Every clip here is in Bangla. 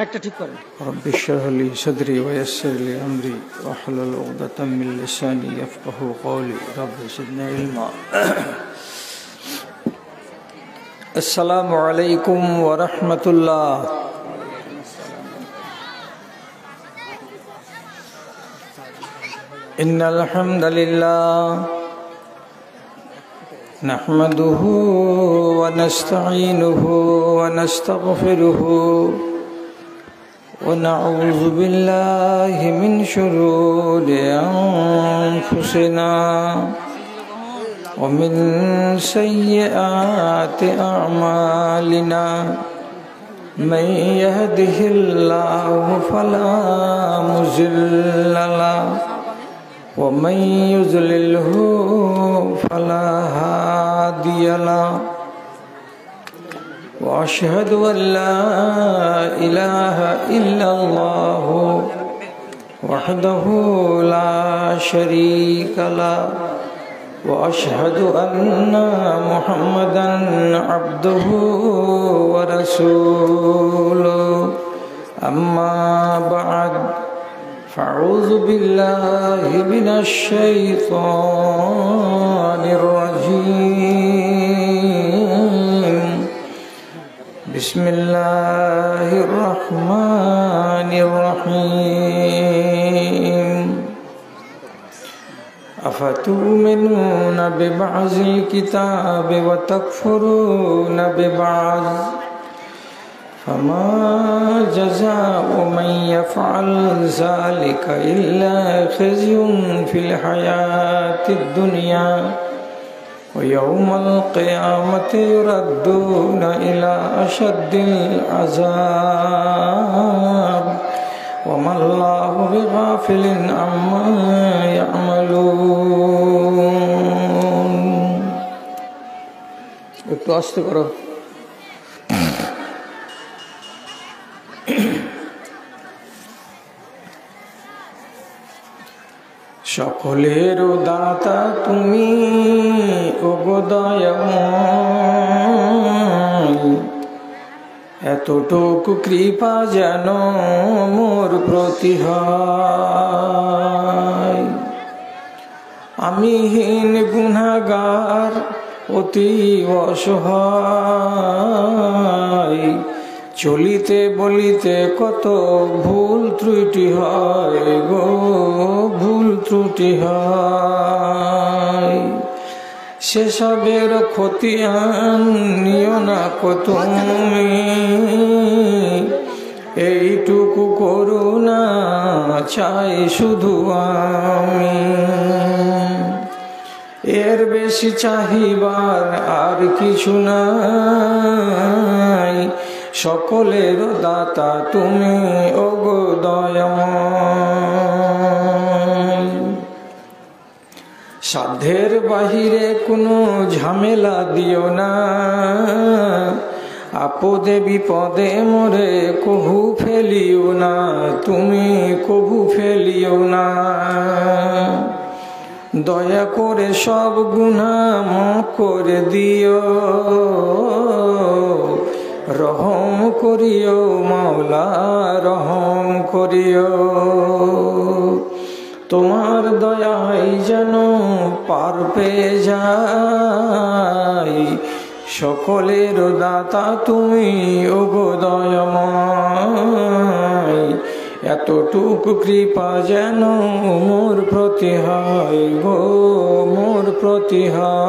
একটা ঠিক করেন। رب اشرح لي صدري ويسر لي امري واحلل عقدة من لساني يفقهوا قولي رب زدنا علما. السلام عليكم ورحمة الله. إن الحمد لله نحمده ونستعينه ونستغفره ونعوذ بالله من شرور أنفسنا ومن سيئات أعمالنا من يهده الله فلا مضل له ومن يضلله فلا هادي له وأشهد أن لا إله إلا الله وحده لا شريك له وأشهد أن محمدا عبده ورسوله. أما بعد فأعوذ بالله من الشيطان الرجيم. بسم الله الرحمن الرحيم. أفتؤمنون ببعض الكتاب وتكفرون ببعض فما جزاء من يفعل ذلك إلا خزي في الحياة الدنيا ويوم القيامة يردون إلى أشد العذاب وما الله بغافل عما يعملون. একটু আস্তে করো। সকলের দাতা তুমি ওগো দয়াময়, এতটুকু কৃপা যেন মোর প্রতি হয়। আমি হীন গুনাহগার অতি অসহায়, চলিতে বলিতে কত ভুল ত্রুটি হয় গো, ভুল ত্রুটি হয়। সেসবের খতিয়ান নিও না কত তুমি, এইটুকু করুণা চাই শুধু আমি। এর বেশি চাহিবার আর কিছু নাই, সকলের দাতা তুমি ওগো দয়াময়। সাধ্যের বাহিরে কোনো ঝামেলা দিও না, আপদে বিপদে মোরে কভু ফেলিও না, তুমি কভু ফেলিও না। দয়া করে সব গুনাহ মাফ করে দিও, রহম করিও মাওলা রহম করিও। তোমার দয়ায় যেন পার পেয়ে যাই, সকলের দাতা তুমি ওগো দয়াময়। এতটুকু কৃপা যেন মোর প্রতি হয় গো, মোর প্রতি হয়।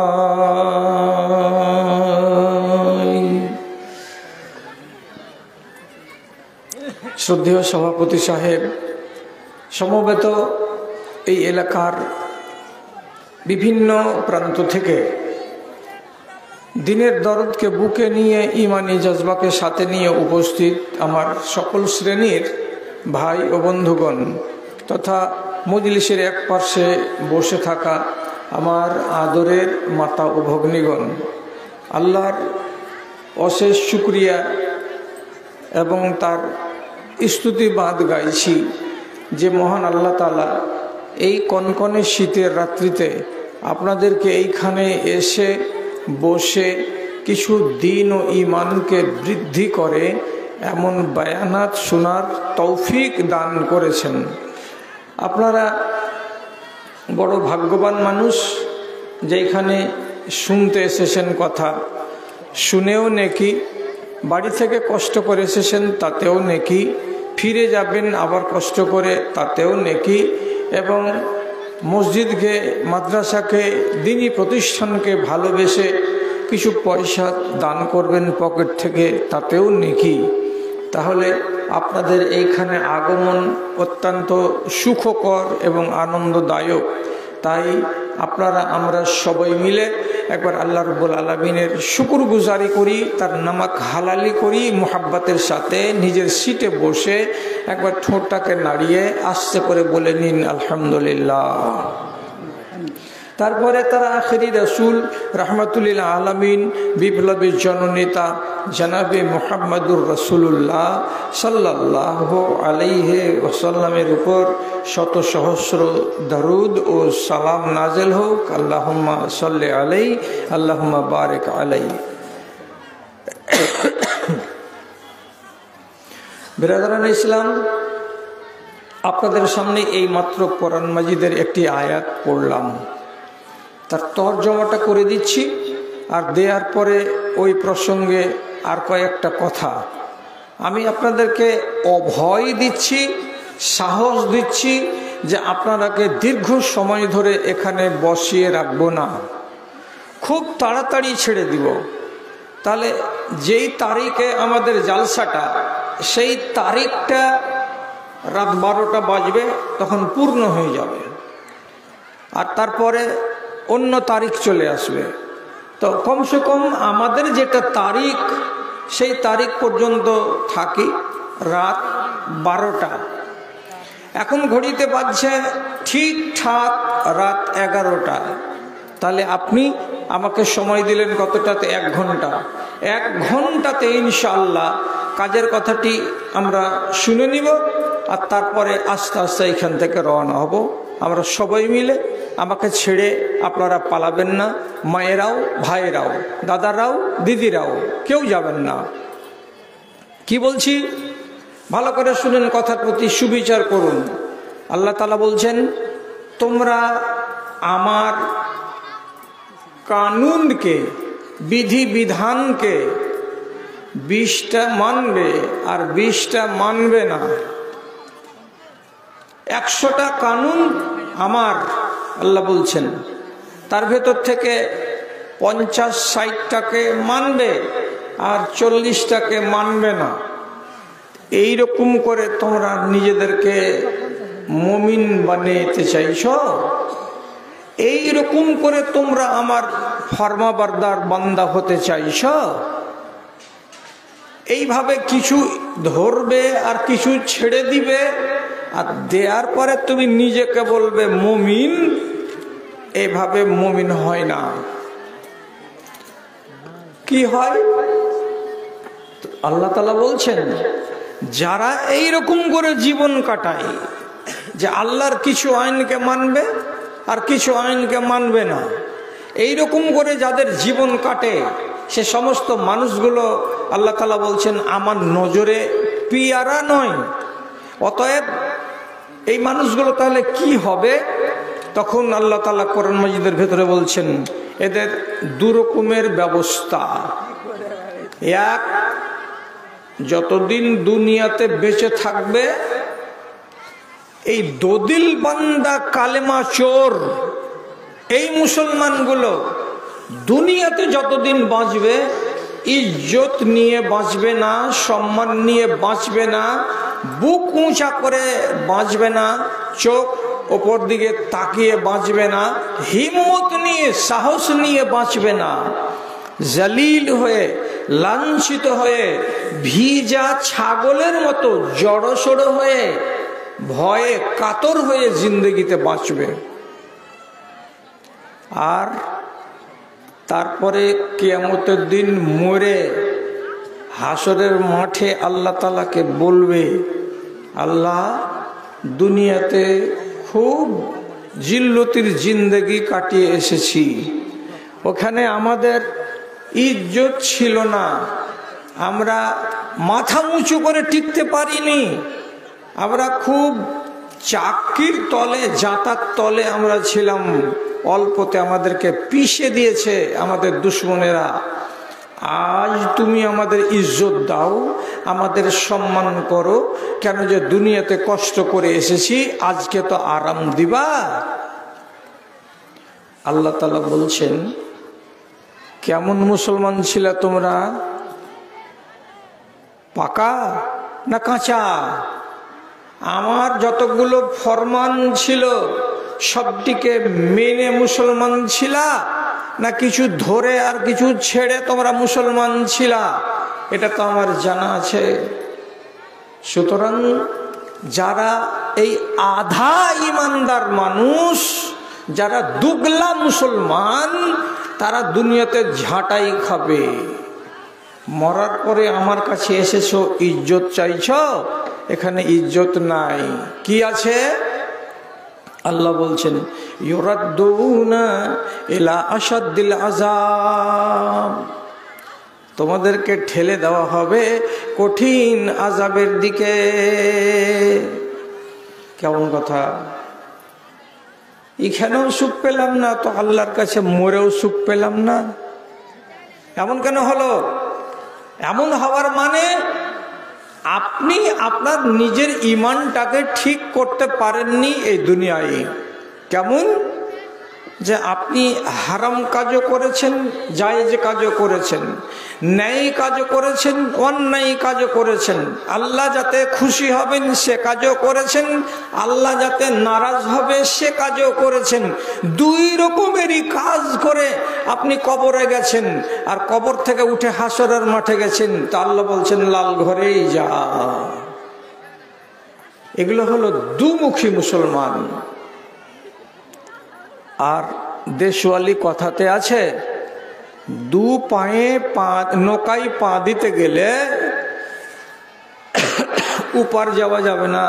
শ্রদ্ধেয় সভাপতি সাহেব, সমবেত এই এলাকার বিভিন্ন প্রান্ত থেকে দিনের দরদকে বুকে নিয়ে, ইমানি জজবাকে সাথে নিয়ে উপস্থিত আমার সকল শ্রেণীর ভাই ও বন্ধুগণ তথা মজলিসের এক পাশে বসে থাকা আমার আদরের মাতা ও ভগ্নীগণ, আল্লাহর অশেষ শুকরিয়া এবং তার স্তুতিবাদ গাইছি যে মহান আল্লাহ তাআলা এই কনকনে শীতের রাত্রিতে আপনাদেরকে এইখানে এসে বসে কিছু দিন ও ঈমানকে বৃদ্ধি করে এমন বায়ানাত শোনার তৌফিক দান করেছেন। আপনারা বড় ভাগ্যবান মানুষ, যেখানে শুনতে এসেছেন কথা, শুনেও নেকি, বাড়ি থেকে কষ্ট করে এসেছেন তাতেও নেকি, ফিরে যাবেন আবার কষ্ট করে তাতেও নেকি, এবং মসজিদকে, মাদ্রাসাকে, দ্বীনি প্রতিষ্ঠানকে ভালোবেসে কিছু পয়সা দান করবেন পকেট থেকে, তাতেও নেকি। তাহলে আপনাদের এইখানে আগমন অত্যন্ত সুখকর এবং আনন্দদায়ক। তাই আপনারা আমরা সবাই মিলে একবার আল্লাহ রাব্বুল আলামিনের শুকরগুজারি করি, তার নামাক হালালি করি, মুহাব্বতের সাথে নিজের সিটে বসে একবার ঠোঁটটাকে নাড়িয়ে আস্তে করে বলে নিন আলহামদুলিল্লাহ। তারপরে তারা আখেরি রাসূল রাহমাতুল আলামিন, বিপ্লবী জননেতা জনাবে মুহাম্মদুর রাসূলুল্লাহ সাল্লাল্লাহু আলাইহি ওয়াসাল্লামের উপর শত সহস্র দরুদ ও সালাম নাযিল হোক। আল্লাহুম্মা সাল্লি আলাইহি, আল্লাহুম্মা বারিক আলাইহি। বিরাদরান ইসলাম, আপনাদের সামনে এই মাত্র কোরআন মাজিদের একটি আয়াত পড়লাম, তার তর্জমাটা করে দিচ্ছি, আর দেওয়ার পরে ওই প্রসঙ্গে আর কয়েকটা কথা আমি আপনাদেরকে অভয় দিচ্ছি, সাহস দিচ্ছি যে আপনারাকে দীর্ঘ সময় ধরে এখানে বসিয়ে রাখবো না, খুব তাড়াতাড়ি ছেড়ে দিব। তাহলে যেই তারিখে আমাদের জালসাটা, সেই তারিখটা রাত 12টা বাজবে, তখন পূর্ণ হয়ে যাবে, আর তারপরে অন্য তারিখ চলে আসবে। তো কমসে কম আমাদের যেটা তারিখ, সেই তারিখ পর্যন্ত থাকি রাত 12টা। এখন ঘড়িতে বাজছে ঠিকঠাক রাত 11টা। তাহলে আপনি আমাকে সময় দিলেন কতটাতে? 1 ঘন্টা। 1 ঘন্টাতে ইনশাআল্লাহ কাজের কথাটি আমরা শুনে নিব, আর তারপরে আস্তে আস্তে এখান থেকে রওনা হব আমরা সবাই মিলে। আমাকে ছেড়ে আপনারা পালাবেন না, মায়েরাও, ভাইয়েরাও, দাদারাও, দিদিরাও, কেউ যাবেন না। কি বলছি ভালো করে শুনেন, কথার প্রতি সুবিচার করুন। আল্লাহ তাআলা বলছেন, তোমরা আমার কানুনকে, বিধি বিধানকে 20টা মানবে আর 20টা মানবে না। 100টা কানুন আমার, আল্লাহ বলছেন, তার ভেতর থেকে 50-60টাকে মানবে আর 40টাকে মানবে না। এই রকম করে তোমরা নিজেদেরকে মুমিন বানাতে চাইছো? এই রকম করে তোমরা আমার ফরমাবরদার বান্দা হতে চাইছো? এইভাবে কিছু ধরবে আর কিছু ছেড়ে দিবে, আর দেওয়ার পরে তুমি নিজেকে বলবে মুমিন। এভাবে মুমিন হয় না। কি হয়? আল্লাহ তাআলা বলছেন, যারা এই রকম করে জীবন কাটায়, যে আল্লাহর কিছু আইনকে মানবে আর কিছু আইনকে মানবে না, এই রকম করে যাদের জীবন কাটে, সে সমস্ত মানুষগুলো আল্লাহ তাআলা বলছেন আমার নজরে পিয়ারা নয়। অতএব এই মানুষগুলো তাহলে কি হবে? তখন আল্লাহ তাআলা কোরআন মাজিদের ভেতরে বলছেন, এদের 2 রকমের ব্যবস্থা। এক, যতদিন দুনিয়াতে বেঁচে থাকবে, এই দদিল বান্দা কালেমা চোর এই মুসলমানগুলো দুনিয়াতে যতদিন বাঁচবে, ইজ্জত নিয়ে বাঁচবে না, সম্মান নিয়ে বাঁচবে না, বুক উঁচা করে বাঁচবে না, চোখ ওপর দিকে তাকিয়ে বাঁচবে না, হিম্মত নিয়ে, সাহস নিয়ে বাঁচবে না, জালিল হয়ে, লাঞ্ছিত হয়ে, ভিজা ছাগলের মতো জড়সড় হয়ে, ভয়ে কাতর হয়ে জিন্দগিতে বাঁচবে। আর তারপরে কিয়ামতের দিন মরে হাসরের মাঠে আল্লাহ তাআলাকে বলবে, আল্লাহ, দুনিয়াতে খুব জিল্লতির জিন্দগি কাটিয়ে এসেছি, ওখানে আমাদের ইজ্জত ছিল না, আমরা মাথা উঁচু করে টিকতে পারিনি। আমরা খুব চাকির তলে, জাঁতার তলে আমরা ছিলাম। অল্পতে আমাদেরকে পিষে দিয়েছে আমাদের দুশ্মনেরা। আজ তুমি আমাদের ইজ্জত দাও, আমাদের সম্মান করো, কেন যে দুনিয়াতে কষ্ট করে এসেছি, আজকে তো আরাম দিবা। আল্লাহ তাআলা বলছেন, কেমন মুসলমান ছিল তোমরা? পাকা না কাঁচা? আমার যতগুলো ফরমান ছিল সবটিকে মেনে মুসলমান ছিলা, না কিছু ধরে আর কিছু ছেড়ে তোমরা মুসলমান ছিলা? এটা তো আমার জানা আছে। সুতরাং যারা এই আধা ইমানদার মানুষ, যারা দুগলা মুসলমান, তারা দুনিয়াতে ঝাঁটাই খাবে। মরার পরে আমার কাছে এসেছো, ইজ্জত চাইছ, এখানে ইজ্জত নাই। কি আছে? আল্লাহ বলছেন, ইউরাদ্দুনা ইলা আশাদ্দিল আযাব, তোমাদেরকে ঠেলে দেওয়া হবে কঠিন আযাবের দিকে। কেমন কথা! এখানেও সুখ পেলাম না, তো আল্লাহর কাছে মরেও সুখ পেলাম না। এমন কেন হলো? এমন হওয়ার মানে আপনি আপনার নিজের ইমানটাকে ঠিক করতে পারেননি এই দুনিয়ায়। কেমন? যে আপনি হারাম কাজও করেছেন, জায়েজ কাজও করেছেন, ন্যায় কাজও করেছেন, অন্যায় কাজও করেছেন। আল্লাহ যাতে খুশি হবেন সে কাজও করেছেন, আল্লাহ যাতে নারাজ হবে সে কাজও করেছেন। দুই রকমেরই কাজ করে আপনি কবরে গেছেন, আর কবর থেকে উঠে হাসরের মাঠে গেছেন। তা আল্লাহ বলছেন, লাল ঘরেই যা। এগুলো হলো দুমুখী মুসলমান। আর দেশওয়ালি কথাতে আছে, দু পায়ে নৌকায় পা দিতে গেলে উপার যাওয়া যাবে না,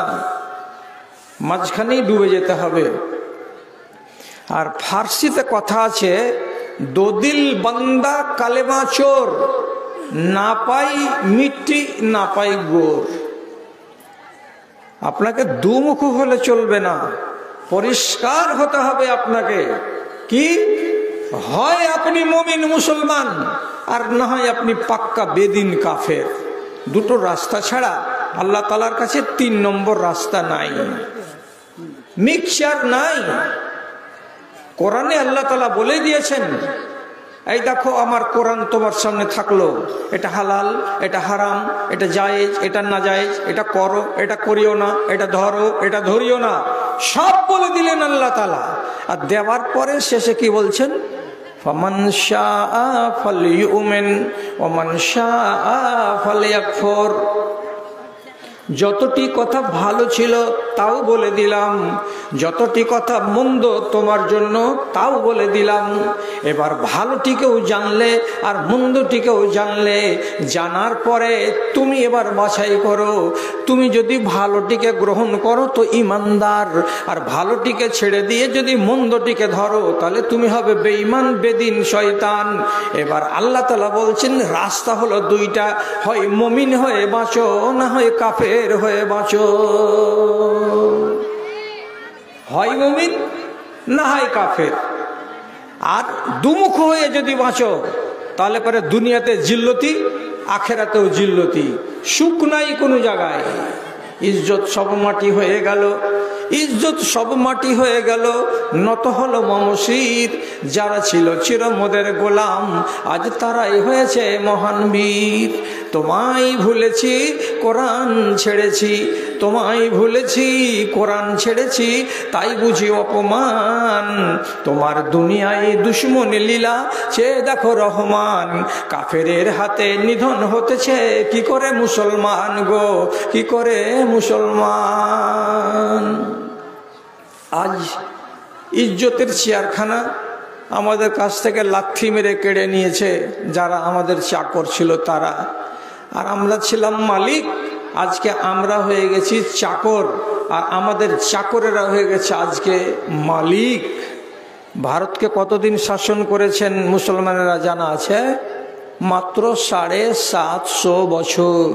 মাঝখানেই ডুবে যেতে হবে। আর ফার্সিতে কথা আছে, দোদিল বান্দা কালেমা চোর, না পাই মিট্টি না পাই গোর। আপনাকে দুমুখ হলে চলবে না, পরিষ্কার হতে হবে আপনাকে। কি হয় আপনি মুমিন মুসলমান, আর না হয় আপনি পাক্কা বেদিন কাফের। দুটো রাস্তা ছাড়া আল্লাহ তাআলার কাছে 3 নম্বর রাস্তা নাই, মিক্সচার নাই। কোরআনে আল্লাহ তাআলা বলে দিয়েছেন, এই দেখো আমার কোরআন তোমার সামনে থাকলো, এটা হালাল, এটা হারাম, এটা জায়েজ, এটা না জায়েজ, এটা করো, এটা করিও না, এটা ধরো, এটা ধরিও না, সব বলে দিলেন আল্লাহ তাআলা। আর দেওয়ার পরে শেষে কি বলছেন? ফামান শাআ ফালইউমিন ওয়া মান শাআ ফালইয়াকফুর। যতটি কথা ভালো ছিল তাও বলে দিলাম, যতটি কথা মন্দ তোমার জন্য তাও বলে দিলাম। এবার ভালোটিকেও জানলে আর মন্দটিকেও জানলে, জানার পরে তুমি এবার বাছাই করো। তুমি যদি ভালোটিকে গ্রহণ করো তো ইমানদার, আর ভালোটিকে ছেড়ে দিয়ে যদি মন্দটিকে ধরো তাহলে তুমি হবে বেঈমান, বেদিন, শয়তান। এবার আল্লাহ তাআলা বলছেন, রাস্তা হলো দুইটা, হয় মুমিন হয়ে বাঁচো, না হয় কাফের হয়ে বাঁচো। হয় মুমিন না হয় কাফের। আর দুমুখ হয়ে যদি বাঁচো তাহলে পরে দুনিয়াতে জিল্লতি, আখেরাতেও জিল্লতি, সুখ নাই কোনো জায়গায়। ইজ্জত সব মাটি হয়ে গেল, ইজ্জত সব মাটি হয়ে গেল। নত হলো মমশির, যারা ছিল চিরমদের গোলাম, আজ তারাই হয়েছে মহান বীর। তোমায় ভুলেছি কোরআন ছেড়েছি, তোমায় ভুলেছি কোরআন ছেড়েছি, তাই বুঝি অপমান। তোমার দুনিয়ায় দুশ্মন লীলা, চেয়ে দেখো রহমান। কাফেরের হাতে নিধন হতেছে কি করে মুসলমান গো, কি করে মুসলমান। আজ ইজ্জতের চেয়ারখানা আমাদের কাছ থেকে লাথি মেরে কেড়ে নিয়েছে যারা আমাদের চাকর ছিল তারা। আর আমরা ছিলাম মালিক, আজকে আমরা হয়ে গেছি চাকর, আর আমাদের চাকরেরা হয়ে গেছে আজকে মালিক। ভারতকে কতদিন শাসন করেছেন মুসলমানেরা জানা আছে? মাত্র 750 বছর।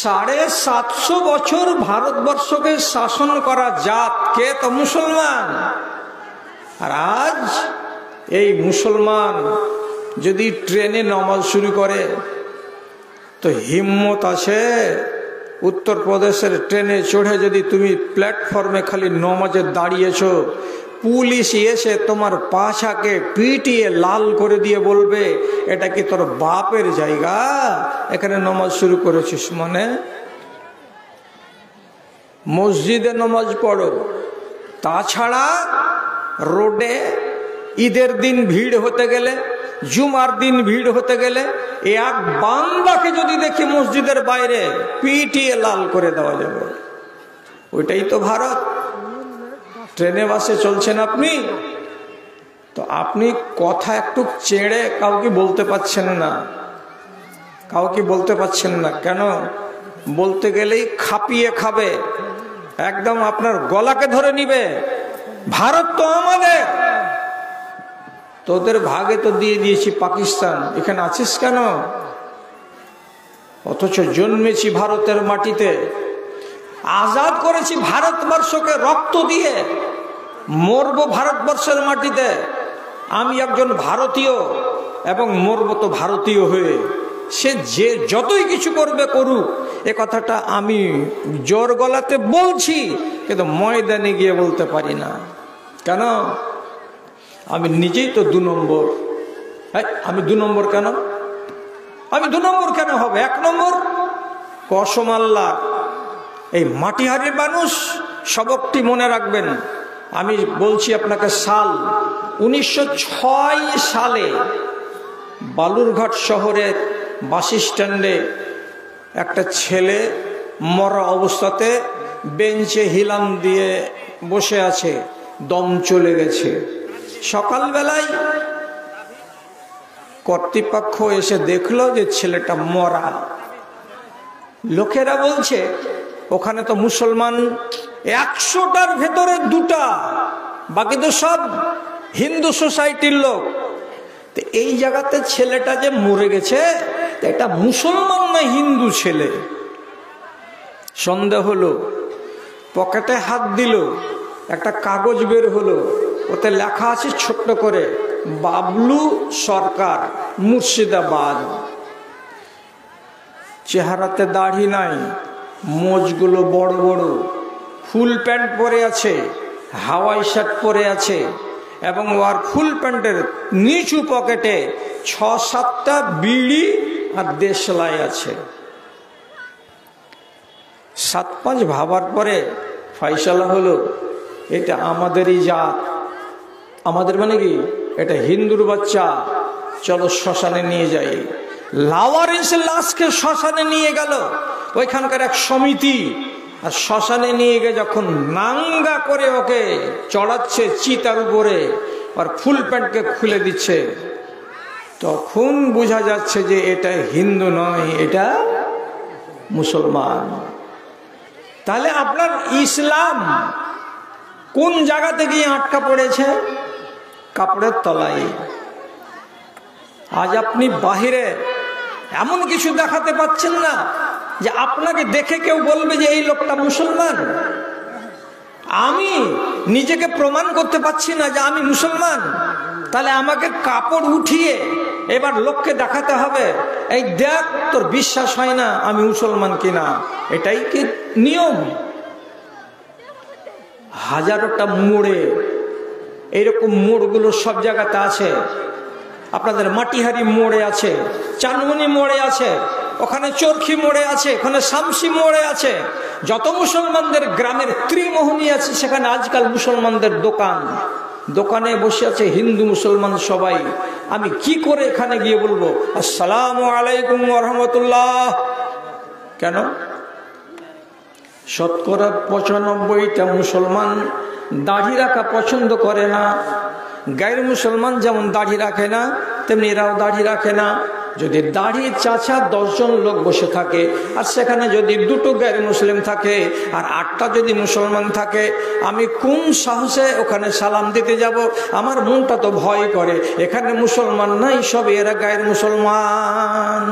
750 বছর ভারতবর্ষকে শাসন করা জাত কে? তো মুসলমান। আর আজ এই মুসলমান যদি ট্রেনে নামাজ শুরু করে তো হিম্মত আছে উত্তরপ্রদেশের ট্রেনে চড়ে যদি তুমি প্ল্যাটফর্মে খালি নামাজে দাঁড়িয়েছো, পুলিশ এসে তোমার পাছাকে পিটিয়ে লাল করে দিয়ে বলবে এটা কি তোর বাপের জায়গা, এখানে নামাজ শুরু করেছিস? মানে মসজিদে নামাজ পড়ো, তাছাড়া রোডে ঈদের দিন ভিড় হতে গেলে, জুমার দিন ভিড় হতে গেলে এক বান্দাকে যদি দেখি মসজিদের বাইরে পিটিয়ে লাল করে দেওয়া যাবে। ওইটাই তো ভারত। ট্রেনে বাসে চলছেন আপনি, তো আপনি কথা একটু চেড়ে কাউকে বলতে পারছেন না, কাউকে বলতে পারছেন না। কেন? বলতে গেলেই খাপিয়ে খাবে, একদম আপনার গলাকে ধরে নিবে। ভারত তো আমাদের, তোদের ভাগে তো দিয়ে দিয়েছি পাকিস্তান, এখানে আছিস কেন? অথচ জন্মেছি ভারতের মাটিতে, আজাদ করেছি ভারতবর্ষকে রক্ত দিয়ে, মরব ভারতবর্ষের মাটিতে। আমি একজন ভারতীয় এবং মরব তো ভারতীয় হয়ে। সে যে যতই কিছু করবে করুক, এ কথাটা আমি জোর গলাতে বলছি, কিন্তু ময়দানে গিয়ে বলতে পারি না। কেন? আমি নিজেই তো 2 নম্বর। আমি 2 নম্বর কেন? আমি 2 নম্বর কেন হবে? 1 নম্বর। কসম আল্লাহ, এই মাটিহারির মানুষ সবকটি মনে রাখবেন। আমি বলছি আপনাকে সাল 1906 সালে বালুরঘাট শহরের বাস স্ট্যান্ডে একটা ছেলে মরা অবস্থাতে বেঞ্চে হিলাম দিয়ে বসে আছে, দম চলে গেছে। সকালবেলায় কর্তৃপক্ষ এসে দেখলো যে ছেলেটা মরা। লোকেরা বলছে ওখানে তো মুসলমান 100টার ভেতরে 2টা, বাকি তো সব হিন্দু সোসাইটির লোক। তো এই জায়গাতে ছেলেটা যে মরে গেছে, এটা মুসলমান না হিন্দু ছেলে? সন্দেহ হলো, পকেটে হাত দিল, একটা কাগজ বের হলো, ওতে লেখা আছে ছোট্ট করে, বাবলু সরকার, মুর্শিদাবাদ। চেহারাতে দাড়ি নাই, মোজগুলো বড় বড়, ফুল প্যান্ট পরে আছে, হাওয়াই শার্ট পরে আছে, এবং ওর ফুল প্যান্টের নিচু পকেটে 6-7টা বিড়ি আর দেশলাই আছে। 7-5 ভাবার পরে ফয়সালা হলো এটা আমাদেরই জাত। আমাদের মানে কি? এটা হিন্দুর বাচ্চা, চলো শ্মশানে নিয়ে যাই। লাওয়ারিসের লাশকে শ্মশানে নিয়ে গেল ওইখানকার এক সমিতি, আর শ্মশানে নিয়ে গিয়ে যখন নাঙ্গা করে ওকে চড়াচ্ছে চিতার উপরে, আর ফুল প্যান্টকে খুলে দিচ্ছে, তখন বোঝা যাচ্ছে যে এটা হিন্দু নয়, এটা মুসলমান। তাহলে আপনার ইসলাম কোন জায়গাতে গিয়ে আটকা পড়েছে? কাপড়ের তলায়। আজ আপনি বাহিরে এমন কিছু দেখাতে পাচ্ছেন না যে আপনাকে দেখে কেউ বলবে যে এই লোকটা মুসলমান। আমি নিজেকে প্রমাণ করতে পারছি না যে আমি মুসলমান, তাহলে আমাকে কাপড় উঠিয়ে এবার লোককে দেখাতে হবে, এই দেখ তোর বিশ্বাস হয় না আমি মুসলমান কিনা। এটাই কি নিয়ম? হাজারোটা মোড়ে এইরকম মোড়গুলো সব জায়গাতে আছে। আপনাদের মাটিহারি মোড়ে আছে, চানমনি মোড়ে আছে, ওখানে চরখি মোড়ে আছে, ওখানে শামসি মোড়ে আছে। যত মুসলমানদের গ্রামের ত্রিমোহনী আছে সেখানে আজকাল মুসলমানদের দোকান, দোকানে বসে আছে হিন্দু মুসলমান সবাই। আমি কি করে এখানে গিয়ে বলবো আসসালামু আলাইকুম ওয়া রাহমাতুল্লাহ? কেন? শতকরা 95টা মুসলমান দাড়ি রাখা পছন্দ করে না। গায়ের মুসলমান যেমন দাড়ি রাখে না, তেমনি এরাও দাড়ি রাখে না। যদি দাড়ি চাচা 10 জন লোক বসে থাকে আর সেখানে যদি 2টো গায়ের মুসলিম থাকে আর 8টা যদি মুসলমান থাকে, আমি কোন সাহসে ওখানে সালাম দিতে যাব? আমার মনটা তো ভয় করে, এখানে মুসলমান নাই, সব এরা গায়ের মুসলমান।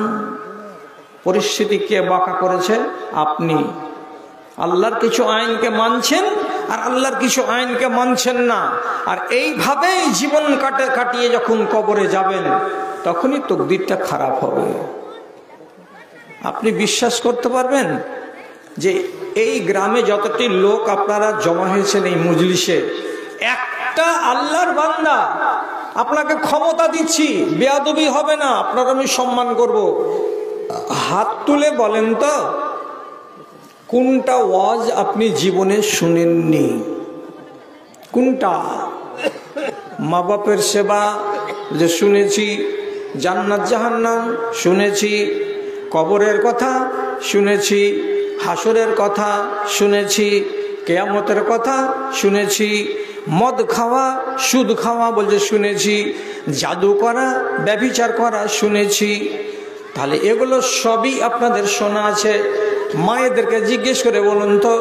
পরিস্থিতি কে বাঁকা করেছে? আপনি। আল্লাহর কিছু আইনকে মানছেন আর আল্লাহর কিছু আইনকে মানছেন না, আর এইভাবেই জীবন কাটিয়ে যখন কবরে যাবেন তখনই তকদিরটা খারাপ হবে। আপনি বিশ্বাস করতে পারবেন যে এই গ্রামে যতটি লোক আপনারা জমা হয়েছেন এই মজলিসে, একটা আল্লাহর বান্দা, আপনাকে ক্ষমতা দিচ্ছি, বেয়াদবি হবে না, আপনার আমি সম্মান করব, হাত তুলে বলেন তো কোনটা ওয়াজ আপনি জীবনে শুনেননি? কোনটা? মা বাপের সেবা যে শুনেছি, জান্নাত জাহান্নাম শুনেছি, কবরের কথা শুনেছি, হাসরের কথা শুনেছি, কিয়ামতের কথা শুনেছি, মদ খাওয়া সুদ খাওয়া বলছে শুনেছি, জাদু করা ব্যভিচার করা শুনেছি। তাহলে এগুলো সবই আপনাদের শোনা আছে। মায়েদেরকে জিজ্ঞেস করে বলুন তো,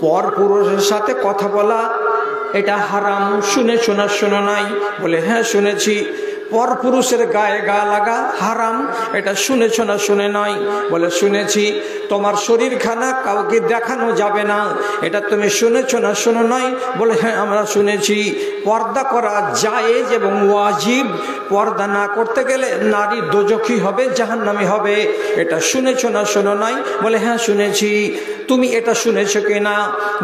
পর পুরুষের সাথে কথা বলা এটা হারাম, শুনেছো না শোনো নাই? বলে হ্যাঁ শুনেছি। পর পুরুষের গায়ে গা লাগা হারাম, এটা শুনেছো না শুনে নাই? বলে শুনেছি। তোমার শরীরখানা কাউকে দেখানো যাবে না, এটা তুমি শুনেছো না শোনো নাই? বলে হ্যাঁ আমরা শুনেছি। পর্দা করা জায়েজ এবং ওয়াজিব, পর্দা না করতে গেলে নারী দোজখী হবে, জাহান্নামী হবে, এটা শুনেছো না শোনো নাই? বলে হ্যাঁ শুনেছি। তুমি এটা শুনেছো কিনা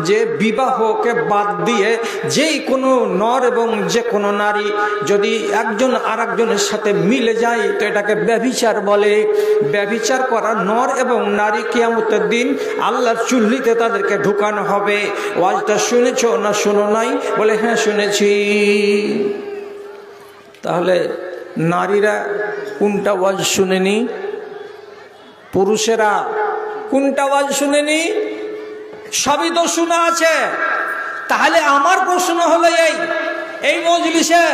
যে বিবাহকে বাদ দিয়ে যেই কোনো নর এবং যে কোনো নারী যদি একজন আরেকজনের সাথে মিলে যায় তো এটাকে ব্যভিচার বলে। ব্যভিচার করা নর এবং নারী কিয়ামতের দিন আল্লাহর চুল্লিতে তাদেরকে ঢুকানো হবে। ওয়াজটা শুনেছো না শোনো নাই? বলে হ্যাঁ শুনেছি। তাহলে নারীরা কোনটা ওয়াজ শুনেনি? পুরুষেরা কোনটা ওয়াজ শুনেনি? সবই তো শোনা আছে। তাহলে আমার প্রশ্ন হলো এই মজলিসে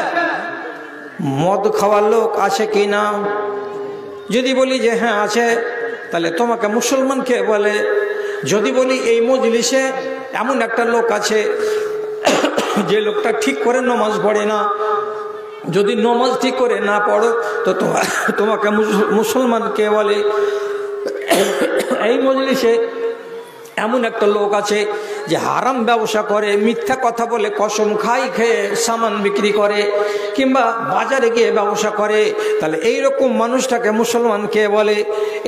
মদ খাওয়ার লোক আছে কি না? যদি বলি যে হ্যাঁ আছে, তাহলে তোমাকে মুসলমান কে বলে? যদি বলি এই মজলিসে এমন একটা লোক আছে যে লোকটা ঠিক করে নামাজ পড়ে না, যদি নামাজ ঠিক করে না পড়ো তো তোমাকে মুসলমান কে বলে? এই মজলিসে এমন একটা লোক আছে যে হারাম ব্যবসা করে, মিথ্যা কথা বলে, কসম খেয়ে সামান বিক্রি করে, কিংবা বাজারে গিয়ে ব্যবসা করে, তাহলে এইরকম মানুষটাকে মুসলমান কে বলে?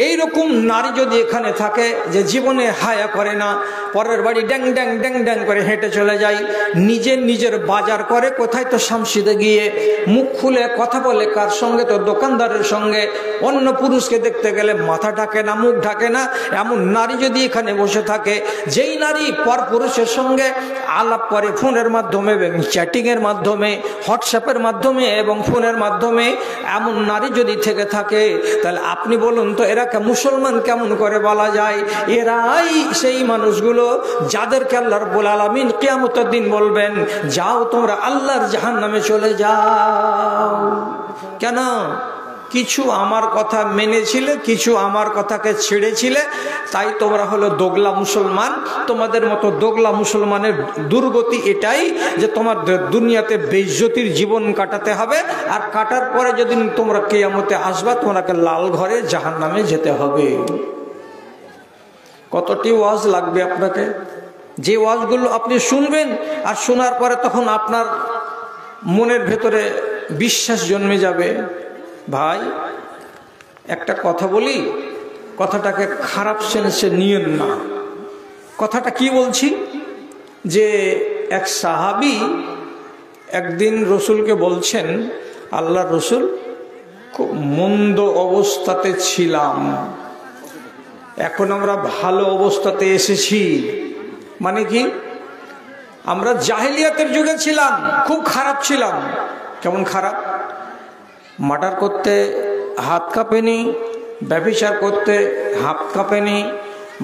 এইরকম নারী যদি এখানে থাকে যে জীবনে হায়া করে না, পরের বাড়ি ড্যাং ড্যাং ড্যাং ড্যাং করে হেঁটে চলে যায়, নিজের বাজার করে কোথায় তো শামসিদে গিয়ে, মুখ খুলে কথা বলে কার সঙ্গে? তো দোকানদারের সঙ্গে। অন্য পুরুষকে দেখতে গেলে মাথা ঢাকে না, মুখ ঢাকে না, এমন নারী যদি এখানে বসে থাকে, যেই নারী পর পুরুষের সঙ্গে আলাপ করে ফোনের মাধ্যমে এবং চ্যাটিংয়ের মাধ্যমে, হোয়াটসঅ্যাপের মাধ্যমে এবং ফোনের মাধ্যমে, এমন নারী যদি থেকে থাকে, তাহলে আপনি বলুন তো এরাকে মুসলমান কেমন করে বলা যায়? এরাই সেই মানুষগুলো যাদেরকে আল্লাহ রাব্বুল আলামিন কিয়ামতের দিন বলবেন যাও তোমরা আল্লাহর জাহান্নামে চলে যাও। কেন? কিছু আমার কথা মেনেছিলে, কিছু আমার কথাকে ছেড়েছিলে, তাই তোমরা হলো দোগলা মুসলমান। তোমাদের মতো দোগলা মুসলমানের দুর্গতি এটাই যে তোমাদের দুনিয়াতে বেইজ্জতির জীবন কাটাতে হবে, আর কাটার পরে যদি তোমরা কিয়ামতে আসবা তোমাকে লাল ঘরে জাহান্নামে যেতে হবে। কতটি ওয়াজ লাগবে আপনাকে? যে ওয়াজগুলো আপনি শুনবেন আর শোনার পরে তখন আপনার মনের ভেতরে বিশ্বাস জন্মে যাবে। ভাই একটা কথা বলি, কথাটাকে খারাপ সেন্সে নিয়েন না। কথাটা কি বলছি যে এক সাহাবী একদিন রসুলকে বলছেন, আল্লাহ রসুল খুব মন্দ অবস্থাতে ছিলাম, এখন আমরা ভালো অবস্থাতে এসেছি। মানে কি? আমরা জাহেলিয়াতের যুগে ছিলাম, খুব খারাপ ছিলাম। কেমন খারাপ? মার্ডার করতে হাত কাঁপেনি, ব্যভিচার করতে হাত কাঁপেনি,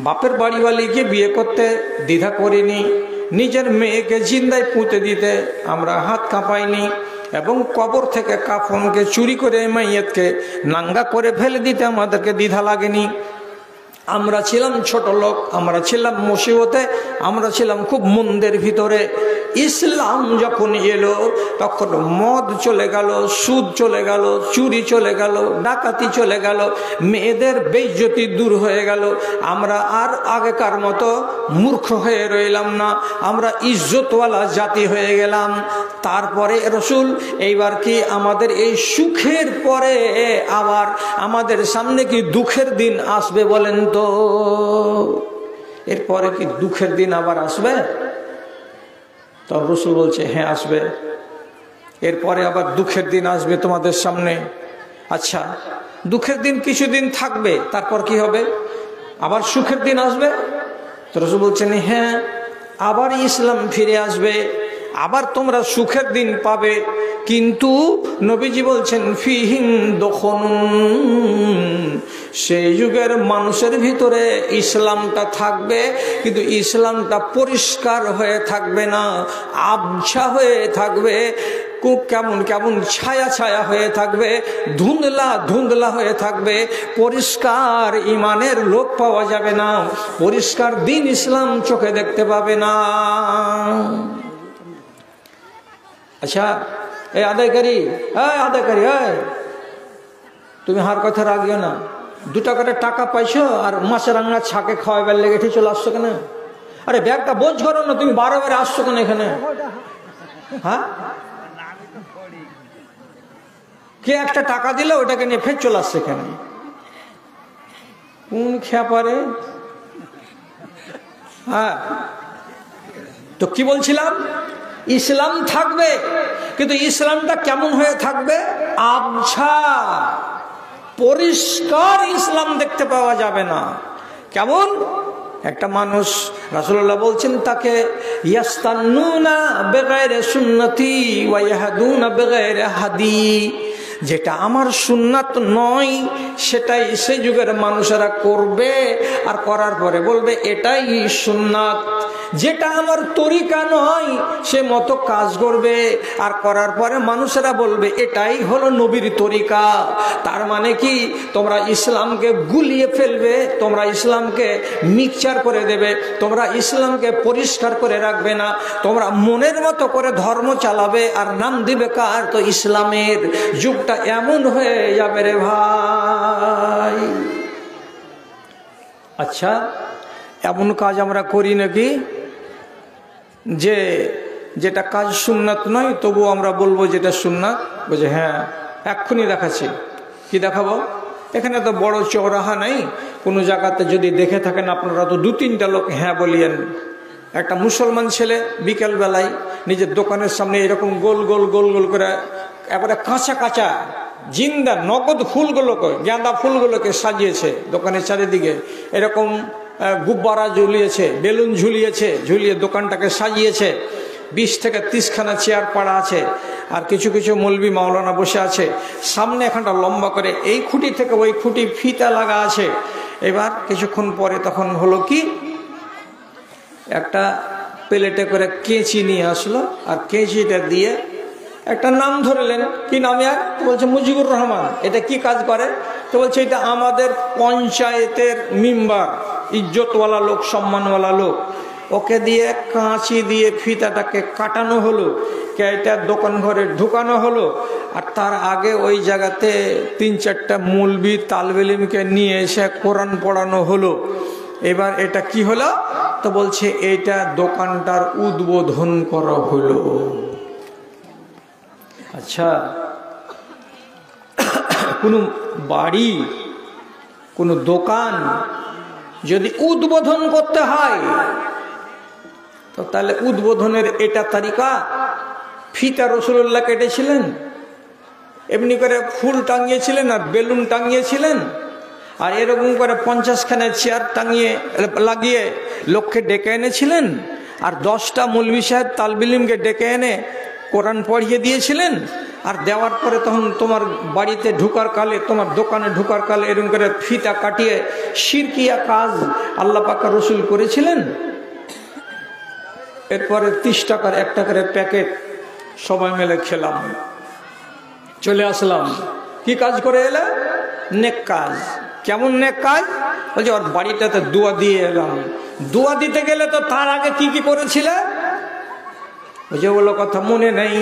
বাপের বাড়িওয়ালিকে বিয়ে করতে দ্বিধা করিনি, নিজের মেয়েকে জিন্দায় পুঁতে দিতে আমরা হাত কাঁপাইনি, এবং কবর থেকে কাফনকে চুরি করে মাইয়াতকে নাঙ্গা করে ফেলে দিতে আমাদেরকে দ্বিধা লাগেনি। আমরা ছিলাম ছোট লোক, আমরা ছিলাম মুসিবতে, আমরা ছিলাম খুব মন্দের ভিতরে। ইসলাম যখন এলো তখন মদ চলে গেল, সুদ চলে গেল, চুরি চলে গেল, ডাকাতি চলে গেল, মেয়েদের বেইজ্জতি দূর হয়ে গেল। আমরা আর আগেকার মতো মূর্খ হয়ে রইলাম না, আমরা ইজ্জতওয়ালা জাতি হয়ে গেলাম। তারপরে রসুল এইবার কি আমাদের এই সুখের পরে আবার আমাদের সামনে কি দুঃখের দিন আসবে বলেন তো? এরপরে কি দুঃখের দিন আবার আসবে? তো রসুল বলছে হ্যাঁ আসবে, এরপরে আবার দুঃখের দিন আসবে তোমাদের সামনে। আচ্ছা, দুঃখের দিন কিছুদিন থাকবে, তারপর কি হবে? আবার সুখের দিন আসবে? তো রসুল বলছেন হ্যাঁ, আবার ইসলাম ফিরে আসবে, আবার তোমরা সুখের দিন পাবে। কিন্তু নবীজি বলছেন ফিহিম দখনুন, সেই যুগের মানুষের ভিতরে ইসলামটা থাকবে, কিন্তু ইসলামটা পরিষ্কার হয়ে থাকবে না, আবছা হয়ে থাকবে, কেমন কেমন ছায়া ছায়া হয়ে থাকবে, ধুন্দলা ধুন্দলা হয়ে থাকবে, পরিষ্কার ইমানের লোক পাওয়া যাবে না, পরিষ্কার দিন ইসলাম চোখে দেখতে পাবে না। আচ্ছা, এই আদায়কারী, তুমি হার কথা রাখিও না, 2 টাকার টাকা পাইছো আর মাছের রান্না ছাকে খাওয়াবার লেগে ঠিক চলে আসছো কেন? আরে ব্যাগটা বোঝ করো না, তুমি 12 বারে আসছো কেন এখানে? হ্যাঁ, কে একটা টাকা দিলে ওটাকে নিয়ে ফের চলে আসছে কেন? কোন খেয়া পারে? হ্যাঁ, তো কি বলছিলাম? ইসলাম থাকবে, কিন্তু ইসলামটা কেমন হয়ে থাকবে? আবছা, পরিষ্কার ইসলাম দেখতে পাওয়া যাবে না। কেমন একটা মানুষ, রাসূলুল্লাহ বলছেন তাকে ইয়াস্তান্নুনা বিগাইরি সুন্নতি ওয়া ইয়াহদুনা বিগাইরি হাদি, যেটা আমার সুন্নাত নয় সেটাই সেই যুগের মানুষেরা করবে, আর করার পরে বলবে এটাই সুন্নাত। যেটা আমার তরিকা নয় সে মতো কাজ করবে, আর করার পরে মানুষেরা বলবে এটাই হলো নবীর তরিকা। তার মানে কি? তোমরা ইসলামকে গুলিয়ে ফেলবে, তোমরা ইসলামকে মিক্সচার করে দেবে, তোমরা ইসলামকে পরিষ্কার করে রাখবে না, তোমরা মনের মতো করে ধর্ম চালাবে, আর নাম দিবে কার? তো ইসলামের। যুগটা এমন হয়ে যাবে রে ভাই। আচ্ছা, এমন কাজ আমরা করি নাকি যে যেটা কাজ সুন্নাত নয় তবু আমরা বলবো যেটা সুন্নাত? বুঝে হ্যাঁ, এক্ষুনি দেখাচ্ছি। কি দেখাবো? এখানে তো বড় চৌরাহা নাই, কোনো জায়গাতে যদি দেখে থাকেন আপনারা তো 2-3টা লোক হ্যাঁ বলিয়েন। একটা মুসলমান ছেলে বিকেল বেলায় নিজের দোকানের সামনে এরকম গোল গোল গোল গোল করে এবারে কাঁচা কাঁচা জিন্দা নগদ ফুলগুলোকে, গাঁদা ফুলগুলোকে সাজিয়েছে দোকানের চারিদিকে, এরকম গুব্বারা ঝুলিয়েছে, বেলুন ঝুলিয়েছে, ঝুলিয়ে দোকানটাকে সাজিয়েছে। 20 থেকে 30 খানা চেয়ার পাড়া আছে, আর কিছু কিছু মৌলবি মাওলানা বসে আছে। সামনে এখানটা লম্বা করে এই খুঁটি থেকে ওই খুঁটি ফিতা লাগা আছে। এবার কিছুক্ষণ পরে তখন হলো কি, একটা প্লেটে করে কেঁচি নিয়ে আসলো, আর কেঁচিটা দিয়ে একটা নাম ধরলেন। কি নাম? আর বলছে মুজিবুর রহমান। এটা কি কাজ করে? তো বলছে এটা আমাদের পঞ্চায়েতের মেম্বার, ইজ্জতওয়ালা লোক, সম্মানওয়ালা লোক। ওকে দিয়ে কাঁচি দিয়ে ফিতাটাকে কাটানো হলো, এটা দোকান ঘরে ঢুকানো হলো, আর তার আগে ওই জায়গাতে 3-4টা মৌলবি তালবেলিমকে নিয়ে এসে কোরআন পড়ানো হলো। এবার এটা কি হলো? তো বলছে এটা দোকানটার উদ্বোধন করা হলো। আচ্ছা, কোনো বাড়ি, কোনো দোকান যদি উদ্বোধন করতে হয় তো তাহলে উদ্বোধনের এটা তারিকা? ফিতা রাসূলুল্লাহ কেটেছিলেন, এমনি করে ফুল টাঙিয়েছিলেন আর বেলুন টাঙিয়েছিলেন, আর এরকম করে 50 খানা চেয়ার টাঙিয়ে লাগিয়ে লোককে ডেকে এনেছিলেন, আর 10টা মৌলভী সাহেব তালবিলিমকে ডেকে এনে কোরআন পড়িয়ে দিয়েছিলেন, আর দেওয়ার পরে তখন তোমার বাড়িতে ঢুকার কালে, তোমার দোকানে ঢুকার কালে এরকম করে ফিতা কাটিয়ে শিরকিয়া কাজ আল্লাহ পাক রসুল করেছিলেন। এরপরে 30 টাকার 1 টাকার প্যাকেট সবাই মিলে খেলাম, চলে আসলাম। কি কাজ করে এলে? নেক কাজ। কেমন নেক কাজ? বলছে ওর বাড়িটাতে দোয়া দিয়ে এলাম। দোয়া দিতে গেলে তো তার আগে কি কি করেছিলে? বুঝে বলো কথা মনে নেই।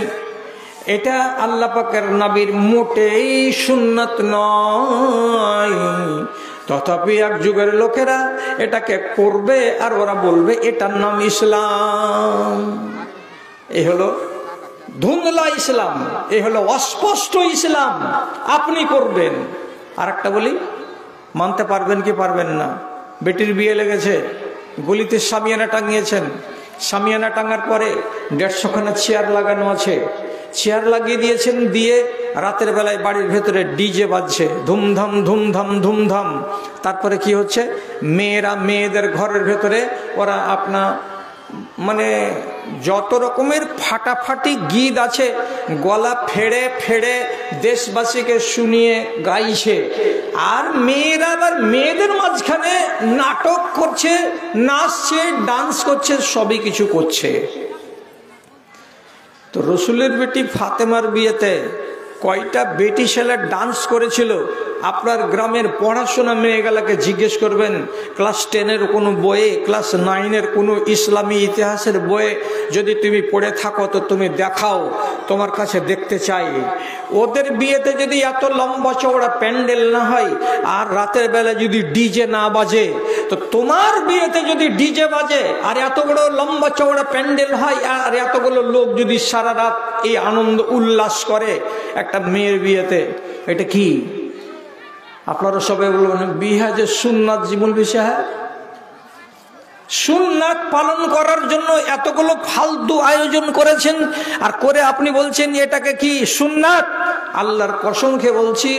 এটা আল্লাহ পাকের নবীর মোটেই সুন্নাত নয়, তথাপি এক যুগের লোকেরা এটাকে করবে আর ওরা বলবে এটার নাম ইসলাম। এই হলো ধুন্দলা ইসলাম, এই হলো অস্পষ্ট ইসলাম। আপনি করবেন। আর একটা বলি, মানতে পারবেন কি পারবেন না? বেটির বিয়ে লেগেছে, গলিতে শামিয়ানা টাঙিয়েছেন। শামিয়ানা টাঙার পরে 150 খানা চেয়ার লাগানো আছে। চেয়ার লাগিয়ে দিয়েছেন, দিয়ে রাতের বেলায় বাড়ির ভেতরে ডিজে বাজছে, ধুমধাম ধুমধাম ধুমধাম। তারপরে কি হচ্ছে? মেয়েরা মেয়েদের ঘরের ভেতরে ওরা মানে যত রকমের ফাটাফাটি গীত আছে গলা ফেড়ে ফেড়ে দেশবাসীকে শুনিয়ে গাইছে। আর মেয়েরা আবার মেয়েদের মাঝখানে নাটক করছে, নাচছে, ডান্স করছে, সবই কিছু করছে। তো রসুলের বেটি ফাতেমার বিয়েতে কয়টা বেটি ছেলে ডান্স করেছিল? আপনার গ্রামের পড়াশোনা মেয়েগুলাকে জিজ্ঞেস করবেন, ক্লাস 10-এর কোনো বইয়ে, ক্লাস 9-এর কোনো ইসলামী ইতিহাসের বইয়ে যদি তুমি পড়ে থাকো তো তুমি দেখাও, তোমার কাছে দেখতে চাই। ওদের বিয়েতে যদি এত লম্বা চওড়া প্যান্ডেল না হয় আর রাতের বেলা যদি ডিজে না বাজে, তো তোমার বিয়েতে যদি ডিজে বাজে আর এত বড় লম্বা চওড়া প্যান্ডেল হয় আর এতগুলো লোক যদি সারা রাত এই আনন্দ উল্লাস করে একটা মেয়ের বিয়েতে, এটা কি? আপনারা সবাই বলবেন বিহা যে সুন্নাত জীবন বিষয়, সুন্নাত পালন করার জন্য এতগুলো ফালতু আয়োজন করেছেন, আর করে আপনি বলছেন এটাকে কি সুন্নাত? আল্লাহর কসম খেয়ে বলছি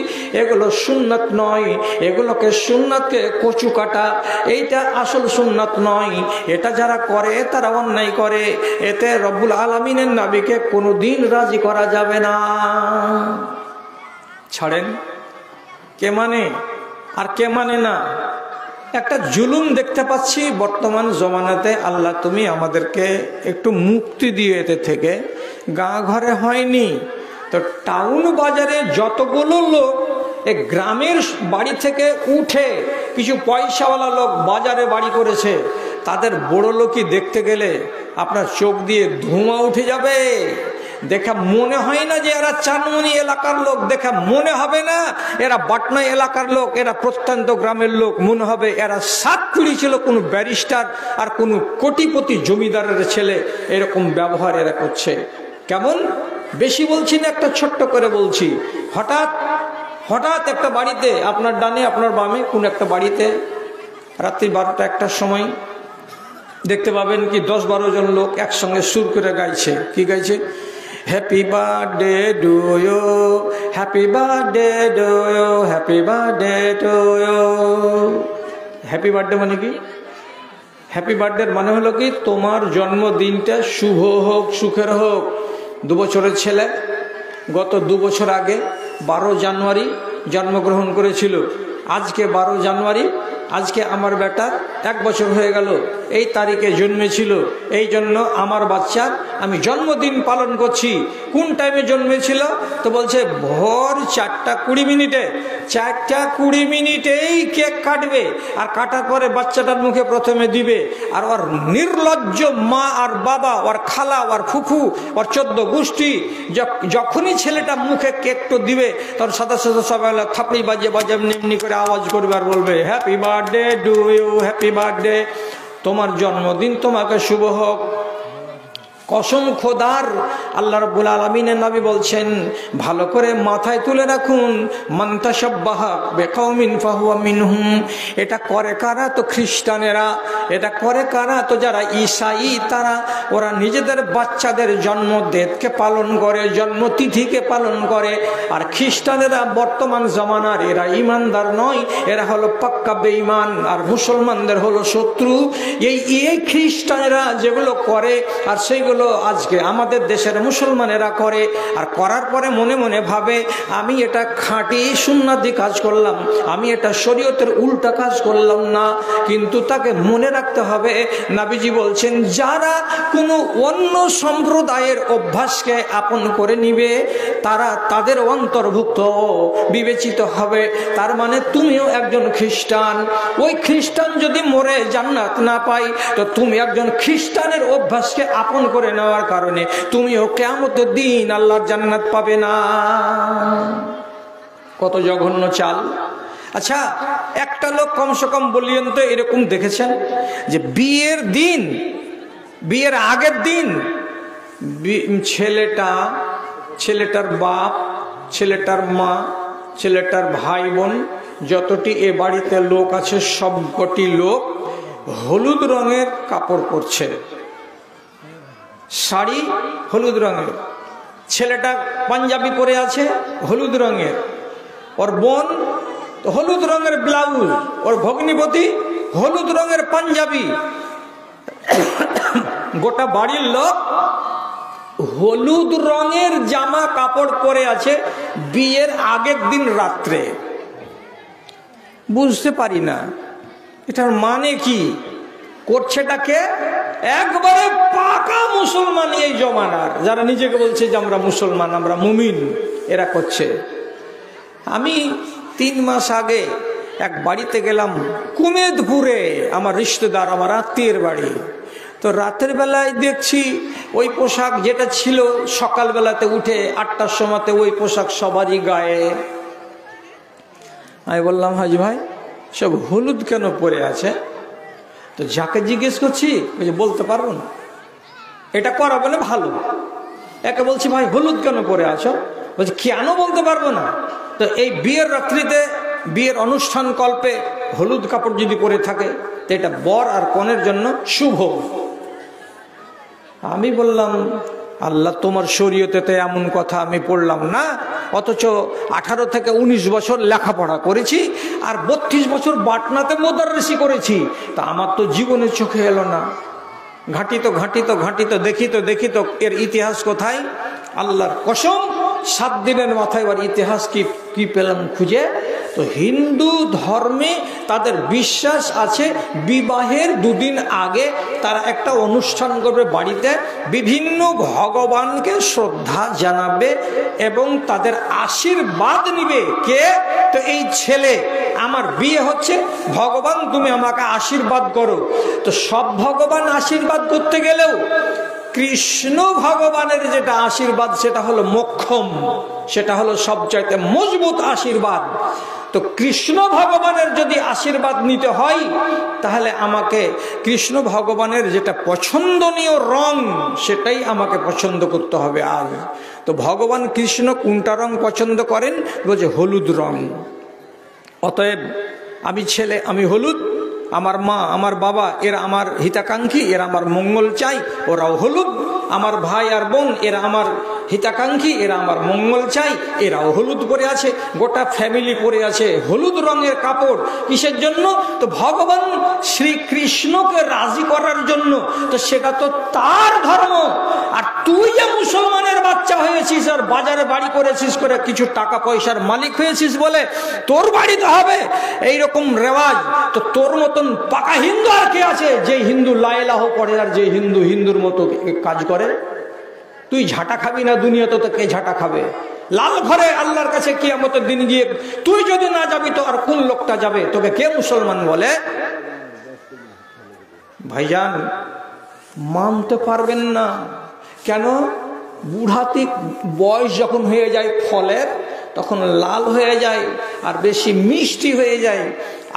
এগুলো সুন্নাত নয়। এগুলোকে সুন্নাতকে কচু কাটা, এইটা আসল সুন্নাত নয়। এটা যারা করে তারা অন্যায় করে। এতে রব্বুল আলামিনের নবীকে কোনোদিন রাজি করা যাবে না। ছাড়েন, কে মানে আর কে মানে না? একটা জুলুম দেখতে পাচ্ছি বর্তমান জমানাতে। আল্লাহ তুমি আমাদেরকে একটু মুক্তি দিয়ে এতে থেকে। গাঁ ঘরে হয়নি তো টাউন বাজারে যতগুলো লোক এই গ্রামের বাড়ি থেকে উঠে কিছু পয়সাওয়ালা লোক বাজারে বাড়ি করেছে, তাদের বড় লোকই দেখতে গেলে আপনার চোখ দিয়ে ধোঁয়া উঠে যাবে। দেখা মনে হয় না যে এরা চানমনি এলাকার লোক, দেখা মনে হবে না এরা পাটনা এলাকার লোক, এরা প্রত্যন্ত গ্রামের লোক। মনে হবে এরা 7 পিঁড়ি ছিল কোনো ব্যারিস্টার আর কোনো কোটিপতি জমিদারের ছেলে। এরকম ব্যবহার এরা করছে। কেমন? বেশি বলছি না, একটা ছোট্ট করে বলছি। হঠাৎ একটা বাড়িতে, আপনার ডানে আপনার বামে কোন একটা বাড়িতে রাত্রি 12টা-1টার সময় দেখতে পাবেন কি 10-12 জন লোক একসঙ্গে সুর করে গাইছে। কি গাইছে? Happy birthday to you, happy birthday to you, happy birthday to you. Happy birthday মানে কি? হ্যাপি বার্থডে মানে হলো কি তোমার জন্মদিনটা শুভ হোক, সুখের হোক। 2 বছরের ছেলে গত 2 বছর আগে 12 জানুয়ারি জন্মগ্রহণ করেছিল। আজকে 12 জানুয়ারি, আজকে আমার বেটার 1 বছর হয়ে গেল। এই তারিখে জন্মেছিল, এই জন্য আমার বাচ্চার আমি জন্মদিন পালন করছি। কোন টাইমে জন্মেছিল? তো বলছে ভোর 4টা 20 মিনিটে। 4টা 20 মিনিটেই কেক কাটবে, আর কাটার পরে বাচ্চাটার মুখে প্রথমে দিবে। আর ওর নির্লজ্জ মা আর বাবা, ওর খালা, ওর ফুফু, ওর 14 গোষ্ঠী যখনই ছেলেটা মুখে কেকটা দিবে তখন সাথে সাথে সবাই থাপড়ি বাজে বাজে এমনি করে আওয়াজ করবে আর বলবে happy birthday to you, happy birthday, তোমার জন্মদিন তোমাকে শুভ হোক। কসম খোদার, আল্লাহ রাব্বুল আলামিনের নবী বলছেন ভালো করে মাথায় তুলে রাখুন, মান তাশাব্বাহা বিকওমিন ফাহুয়া মিনহুম। এটা করে কারা? তো খ্রিস্টানেরা। এটা করে কারা? তো যারা ঈসাই, তারা ওরা নিজেদের বাচ্চাদের জন্মদিনকে পালন করে, জন্মতিথিকে পালন করে। আর খ্রিস্টানেরা বর্তমান জামানার এরা ইমানদার নয়, এরা হলো পাক্কা বেঈমান, আর মুসলমানদের হলো শত্রু। এই খ্রিস্টানেরা যেগুলো করে আর সেইগুলো যেগুলো আজকে আমাদের দেশের মুসলমানেরা করে, আর করার পরে মনে মনে ভাবে আমি এটা খাঁটি সুন্নাতি কাজ করলাম, আমি এটা শরীয়তের উল্টা কাজ করলাম না। কিন্তু তাকে মনে রাখতে হবে, নবীজি বলছেন যারা কোনো অন্য সম্প্রদায়ের অভ্যাসকে আপন করে নিবে তারা তাদের অন্তর্ভুক্ত বিবেচিত হবে। তার মানে তুমিও একজন খ্রিস্টান, ওই খ্রিস্টান যদি মরে জান্নাত না পাই তো তুমি একজন খ্রিস্টানের অভ্যাসকে আপন করে নেওয়ার কারণে তুমিও কিয়ামতের দিন আল্লাহর জান্নাত পাবে না। কত জঘন্য চাল। আচ্ছা, একটা লোক কমসে কম বলিয়েন তো এরকম দেখেছেন যে বিয়ের দিন, বিয়ের আগের দিন ছেলেটার বাপ, ছেলেটার মা, ছেলেটার ভাই বোন, যতটি এ বাড়িতে লোক আছে সবকটি লোক হলুদ রঙের কাপড় পরছে, শাড়ি হলুদ রঙের, ছেলেটা পাঞ্জাবি পরে আছে হলুদ রঙের, ওর বোন হলুদ রঙের ব্লাউজ, ওর ভগ্নিপতি হলুদ রঙের পাঞ্জাবি, গোটা বাড়ির লোক হলুদ রঙের জামা কাপড় পরে আছে বিয়ের আগের দিন রাত্রে। বুঝতে পারি না এটার মানে কি, করছেটাকে একবারে পাকা মুসলমান এই জমানার, যারা নিজেকে বলছে যে আমরা মুসলমান, আমরা মুমিন, এরা করছে। আমি 3 মাস আগে এক বাড়িতে গেলাম কুমেদপুরে, আমার রিশতেদার, আমার আত্মীয়ের বাড়ি। তো রাতের বেলায় দেখছি ওই পোশাক যেটা ছিল সকালবেলাতে উঠে 8টার সময়তে ওই পোশাক সবারই গায়ে। আমি বললাম হাজি ভাই সব হলুদ কেন পরে আছে? তো যাকে জিজ্ঞেস করছি বলতে পারবো না, এটা করা বলে ভালো। একে বলছি ভাই হলুদ কেন পরে আছো? বলছি কেন বলতে পারবো না। তো এই বিয়ের রাত্রিতে, বিয়ের অনুষ্ঠান কল্পে হলুদ কাপড় যদি পরে থাকে তো এটা বর আর কনের জন্য শুভ। আমি বললাম আল্লাহ তোমার শরীয়তে এমন কথা আমি পড়লাম না, অথচ 18 থেকে 19 বছর লেখাপড়া করেছি আর 32 বছর বাটনাতে মোদাররিসি করেছি, তা আমার তো জীবনের চোখে এলো না। ঘাঁটিত দেখিত এর ইতিহাস কোথায়? আল্লাহর কসম 7 দিনের মাথায় এবার ইতিহাস কি পেলাম খুঁজে। তো হিন্দু ধর্মে তাদের বিশ্বাস আছে বিবাহের 2 দিন আগে তারা একটা অনুষ্ঠান করবে বাড়িতে, বিভিন্ন ভগবানকে শ্রদ্ধা জানাবে এবং তাদের আশীর্বাদ নিবে। কে? তো এই ছেলে, আমার বিয়ে হচ্ছে, ভগবান তুমি আমাকে আশীর্বাদ করো। তো সব ভগবান আশীর্বাদ করতে গেলেও কৃষ্ণ ভগবানের যেটা আশীর্বাদ সেটা হলো মোক্ষম, সেটা হলো সবচাইতে মজবুত আশীর্বাদ। তো কৃষ্ণ ভগবানের যদি আশীর্বাদ নিতে হয় তাহলে আমাকে কৃষ্ণ ভগবানের যেটা পছন্দনীয় রং সেটাই আমাকে পছন্দ করতে হবে। আজ তো ভগবান কৃষ্ণ কোনটা রং পছন্দ করেন? বলছে হলুদ রং। অতএব আমি ছেলে, আমি হলুদ, আমার মা, আমার বাবা এরা আমার হিতাকাঙ্ক্ষী, এরা আমার মঙ্গল চাই, ওরাও হলুদ। আমার ভাই আর বোন এরা আমার হিতাকাঙ্ক্ষী, এরা আমার মঙ্গল চাই, এরাও হলুদ পরে আছে। গোটা ফ্যামিলি পরে আছে হলুদ রঙের কাপড়। কিসের জন্য? তো ভগবান শ্রীকৃষ্ণকে রাজি করার জন্য। তো সেটা তো তার ধর্ম। আর তুই যে মুসলমানের বাচ্চা হয়েছিস আর বাজারে বাড়ি করেছিস করে কিছু টাকা পয়সার মালিক হয়েছিস বলে তোর বাড়িতে হবে এইরকম রেওয়াজ। তো তোর মতন পাকা হিন্দু আর কে আছে যে হিন্দু লা ইলাহা পড়ে আর যে হিন্দু হিন্দুর মতো কাজ করে? তুই ঝাঁটা খাবি না দুনিয়াতে, তো কে ঝাঁটা খাবে? লাল ঘরে আল্লাহর কাছে কিয়ামতের দিন গিয়ে তুই যদি না যাবি তো আর কোন লোকটা যাবে? তোকে কে মুসলমান বলে? ভাইজান মানতে পারবেন না কেন? বুড়াতি বয়স যখন হয়ে যায় ফলের, তখন লাল হয়ে যায় আর বেশি মিষ্টি হয়ে যায়,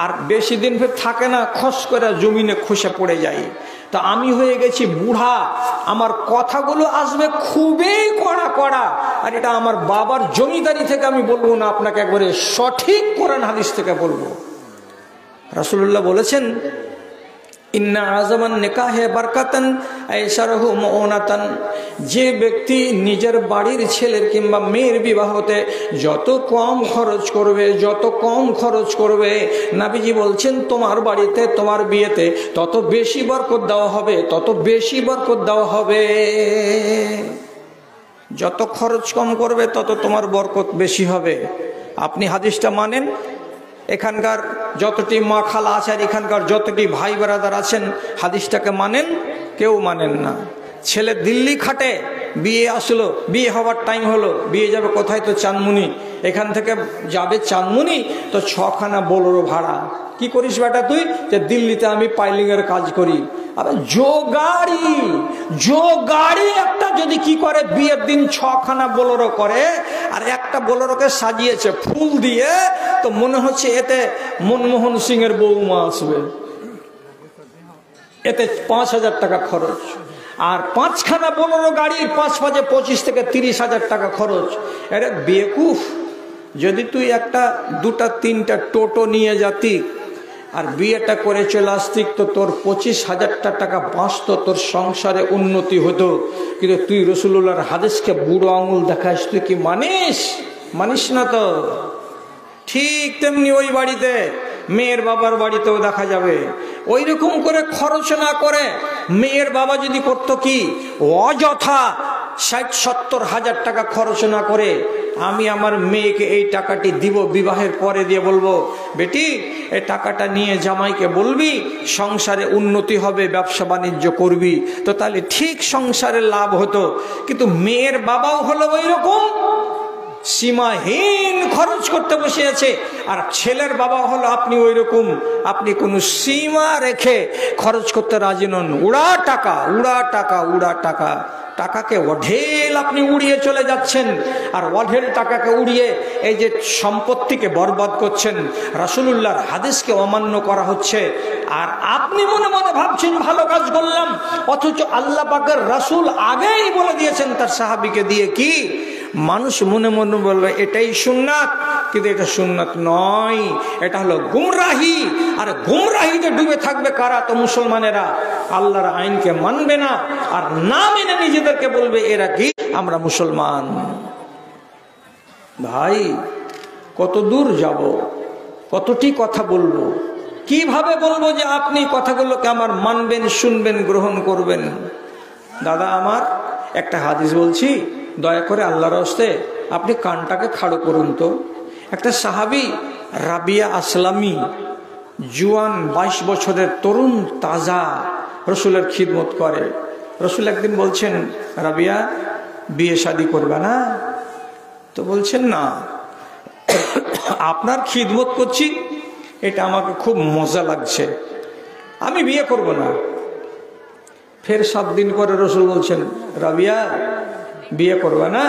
আর বেশি দিন ফের থাকে না, খস করে জমিনে খসে পড়ে যায়। তা আমি হয়ে গেছি বুড়া, আমার কথাগুলো আসবে খুবই কড়া কড়া। আর এটা আমার বাবার জমিদারি থেকে আমি বলবো না, আপনাকে একবারে সঠিক কোরআন হাদিস থেকে বলবো। রাসূলুল্লাহ বলেছেন ইন্না আযামান নিকাহে বারকাতান আইসারহু মুউনাতান। যে ব্যক্তি নিজের বাড়ির ছেলের কিংবা মেয়ের বিবাহতে যত কম খরচ করবে, নবীজি বলছেন তোমার বাড়িতে তোমার বিয়েতে তত বেশি বরকত দেওয়া হবে। যত খরচ কম করবে তত তোমার বরকত বেশি হবে। আপনি হাদিসটা মানেন? এখানকার যতটি মা খালা আছে আর এখানকার যতটি ভাই ব্রাদার আছেন হাদিসটাকে মানেন? কেউ মানেন না। ছেলে দিল্লি খাটে, বিয়ে আসলো, বিয়ে হওয়ার টাইম হলো, বিয়ে যাবে কোথায়? তো চাঁদমুনি। এখান থেকে যাবে চাঁদমুনি তো 6খানা বোলেরো ভাড়া। কি করিস বেটা তুই? যে দিল্লিতে আমি পাইলিং এর কাজ করি। আরে জো গাড়ি একটা যদি কি করে বিয়ের দিন 6খানা বোলেরো করে, আর একটা বোলেরোকে সাজিয়েছে ফুল দিয়ে, তো মনে হচ্ছে এতে মনমোহন সিং এর বৌমা আসবে। এতে 5000 টাকা খরচ। আর 5খানা বোলেরো গাড়ি 5 25 থেকে 30,000 টাকা খরচ। আরে বেকুফ, যদি তুই একটা 2টা 3টা টোটো নিয়ে যাতি আর বিয়েটা করে চলে আসতি তো তোর 25,000 টাকা বাঁচত, তোর সংসারে উন্নতি হতো। কিন্তু তুই রাসূলুল্লাহর হাদিসকে বুড়ো আঙুল দেখাস, তুই কি মানিস না তো। ঠিক তেমনি ওই বাড়িতে মেয়ের বাবার বাড়িতেও দেখা যাবে ওই রকম করে খরচ না করে মেয়ের বাবা যদি করতো কি অযথা 60-70 হাজার টাকা খরচ না করে, আমি আমার মেয়েকে এই টাকাটি দিব, বিবাহের পরে দিয়ে বলবো বেটি এই টাকাটা নিয়ে জামাইকে বলবি সংসারে উন্নতি হবে, ব্যবসা বাণিজ্য করবি, তো তাহলে ঠিক সংসারে লাভ হতো। কিন্তু মেয়ের বাবাও হলো ওই রকম সীমাহীন খরচ করতে বসে আছে, আর ছেলের বাবা হলো আপনি ওই রকম, আপনি কোনো সীমা রেখে খরচ করতে রাজি নন। উড়া টাকা, টাকাকে অঢেল আপনি উড়িয়ে চলে যাচ্ছেন, আর অঢেল টাকাকে উড়িয়ে এই যে সম্পত্তিকে বরবাদ করছেন, রাসূলুল্লাহর হাদিসকে অমান্য করা হচ্ছে। আর আপনি মনে মনে ভাবছেন ভালো কাজ করলাম, অথচ আল্লাহ পাকের রাসূল আগেই বলে দিয়েছেন তার সাহাবীকে দিয়ে কি মানুষ মনে মনে বলবে এটাই সুন্নাত, কিন্তু এটা সুন্নাত নয়, এটা হলো গুমরাহি। আর গুমরাহিতে ডুবে থাকবে কারা? তো মুসলমানেরা আল্লাহর আইনকে মানবে না, আর না মেনে নিজেদেরকে বলবে এরা কি আমরা মুসলমান। ভাই কত দূর যাব, কতটি কথা বলবো, কিভাবে বলবো যে আপনি কথাগুলোকে আমার মানবেন, শুনবেন, গ্রহণ করবেন? দাদা আমার একটা হাদিস বলছি, দয়া করে আল্লাহর হস্তে আপনি কানটাকে খাড়ো করুন তো। একটা সাহাবী রাবিয়া আসলামী, জুয়ান 22 বছরের তরুণ তাজা, রসুলের খিদমত করে। রসুল একদিন বলছেন রাবিয়া বিয়ে শাদী করবে না? তো বলছেন না, আপনার খিদমত করছি এটা আমাকে খুব মজা লাগছে, আমি বিয়ে করব না। ফের 7 দিন পরে রসুল বলছেন রাবিয়া বিয়ে করবে না?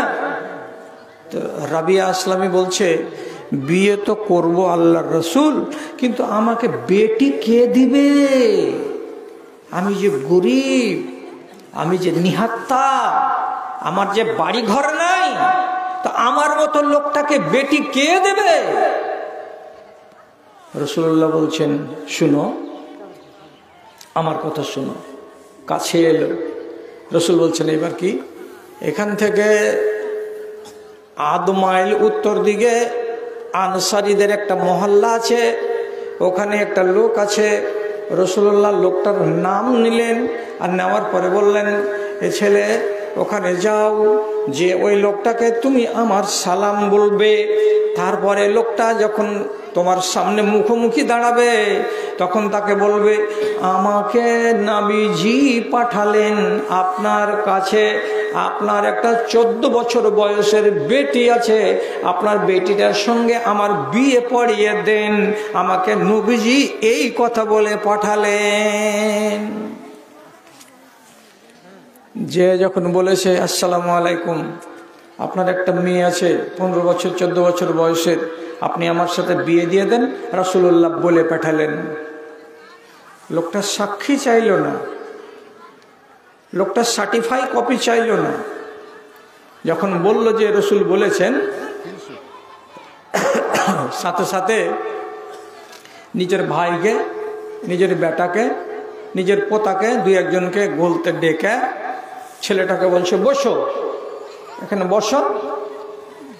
তো রাবিয়া আসলামী বলছে বিয়ে তো করব আল্লাহর রসুল, কিন্তু আমাকে বেটি কে দিবে? আমি যে গরিব, আমি যে নিহাত্তা, আমার যে বাড়ি ঘর নাই, তো আমার মতো লোকটাকে বেটি কে দেবে? রাসূলুল্লাহ বলছেন শুনো, আমার কথা শুনো। কাছে এলো, রসুল বলছেন এবার কি? এখান থেকে 8 মাইল উত্তর দিকে আনসারীদের একটা মহল্লা আছে, ওখানে একটা লোক আছে। রাসূলুল্লাহ লোকটার নাম নিলেন, আর নেওয়ার পরে বললেন এ ছেলে ওখানে যাও, যে ওই লোকটাকে তুমি আমার সালাম বলবে। তারপরে লোকটা যখন তোমার সামনে মুখোমুখি দাঁড়াবে তখন তাকে বলবে আমাকে নবীজি পাঠালেন আপনার কাছে, আপনার একটা 14 বছর বয়সের বেটি আছে, আপনার বেটিটার সঙ্গে আমার বিয়ে পড়িয়ে দেন, আমাকে নবীজি এই কথা বলে পাঠালেন। যে যখন বলেছে আসসালামু আলাইকুম, আপনার একটা মেয়ে আছে 15 বছর 14 বছর বয়সের, আপনি আমার সাথে বিয়ে দিয়ে দেন, রাসূলুল্লাহ বলে পাঠালেন। লোকটা সাক্ষী চাইল না, লোকটা সার্টিফাই কপি চাইল না। যখন বলল যে রসুল বলেছেন, সাথে সাথে নিজের ভাইকে, নিজের বেটাকে নিজের পোতাকে দুই একজনকে বলতে ডেকে ছেলেটাকে বলছে বসো, এখানে বসো।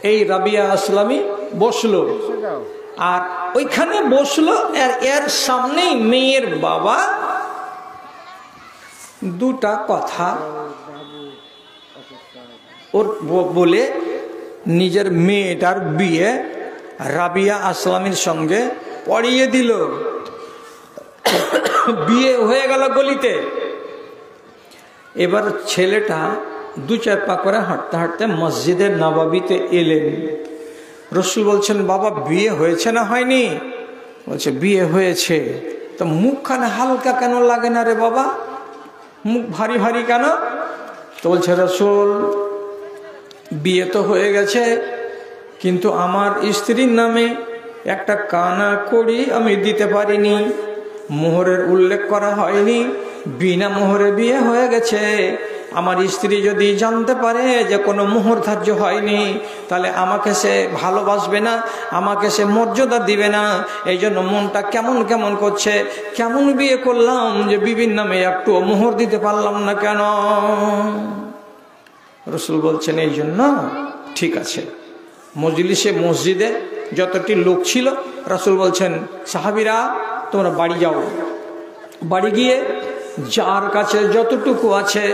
এই রাবিয়া আসলামী বসলো, আর ওইখানে বসলো। এর সামনেই মেয়ের বাবা দুটা কথা ওর বলে নিজের মেয়েটার বিয়ে রাবিয়া আসলামীর সঙ্গে পড়িয়ে দিল। বিয়ে হয়ে গেল গলিতে। এবার ছেলেটা দু চার পা করে হাঁটতে হাঁটতে মসজিদের নববীতে এলেন। রসুল বলছেন, বাবা বিয়ে হয়েছে না হয়নি? বলছে বিয়ে হয়েছে। তো মুখখানে হালকা কেন লাগে না রে বাবা, মুখ ভারী ভারী কেন? তো বলছে রসুল বিয়ে তো হয়ে গেছে, কিন্তু আমার স্ত্রীর নামে একটা কানা কড়ি আমি দিতে পারিনি, মোহরের উল্লেখ করা হয়নি, বিনা মোহরে বিয়ে হয়ে গেছে। আমার স্ত্রী যদি জানতে পারে যে কোনো মোহর ধার্য হয়নি, তাহলে আমাকে সে ভালোবাসবে না, আমাকে সে মর্যাদা দিবে না। এই জন্য মনটা কেমন কেমন করছে। কেমন বিয়ে করলাম যে বিবির নামে একটু মোহর দিতে পারলাম না কেন? রসুল বলছেন এই জন্য ঠিক আছে। মসজিদে যতটি লোক ছিল, রসুল বলছেন সাহাবীরা তোমরা বাড়ি যাও। বাড়ি গিয়ে যার কাছে যতটুকু আছে,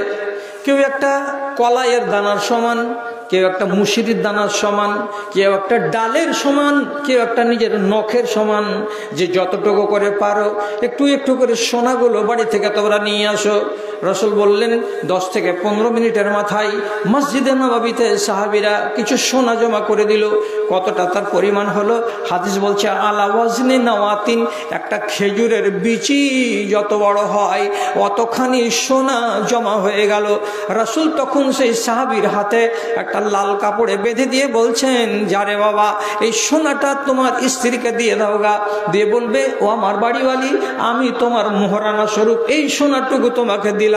কেউ একটা কলাইয়ের দানার সমান, কেউ একটা মুসুরির দানার সমান, কেউ একটা ডালের সমান, কেউ একটা নিজের নখের সমান, যে যতটুকু করে পারো একটু একটু করে সোনাগুলো বাড়ি থেকে তোমরা নিয়ে আসো। রসুল বললেন 10 থেকে 15 মিনিটের মাথায় মসজিদে নববীতে সাহাবীরা কিছু সোনা জমা করে দিল। কতটা তার পরিমাণ হলো? হাদিস বলছে আলা ওয়াজনি নাওয়াতিন, একটা খেজুরের বিচি যত বড় হয় অতখানি সোনা জমা হয়ে গেল। রসুল তখন সেই সাহাবীর হাতে একটা লাল কাপড়ে বেঁধে দিয়ে বলছেন, যারে বাবা এই সোনাটা তোমার স্ত্রীকে দিয়ে দাও গা, দিয়ে বলবে ও আমার বাড়িওয়ালি, আমি তোমার মোহরানা স্বরূপ এই সোনাটুকু তোমাকে দিলাম।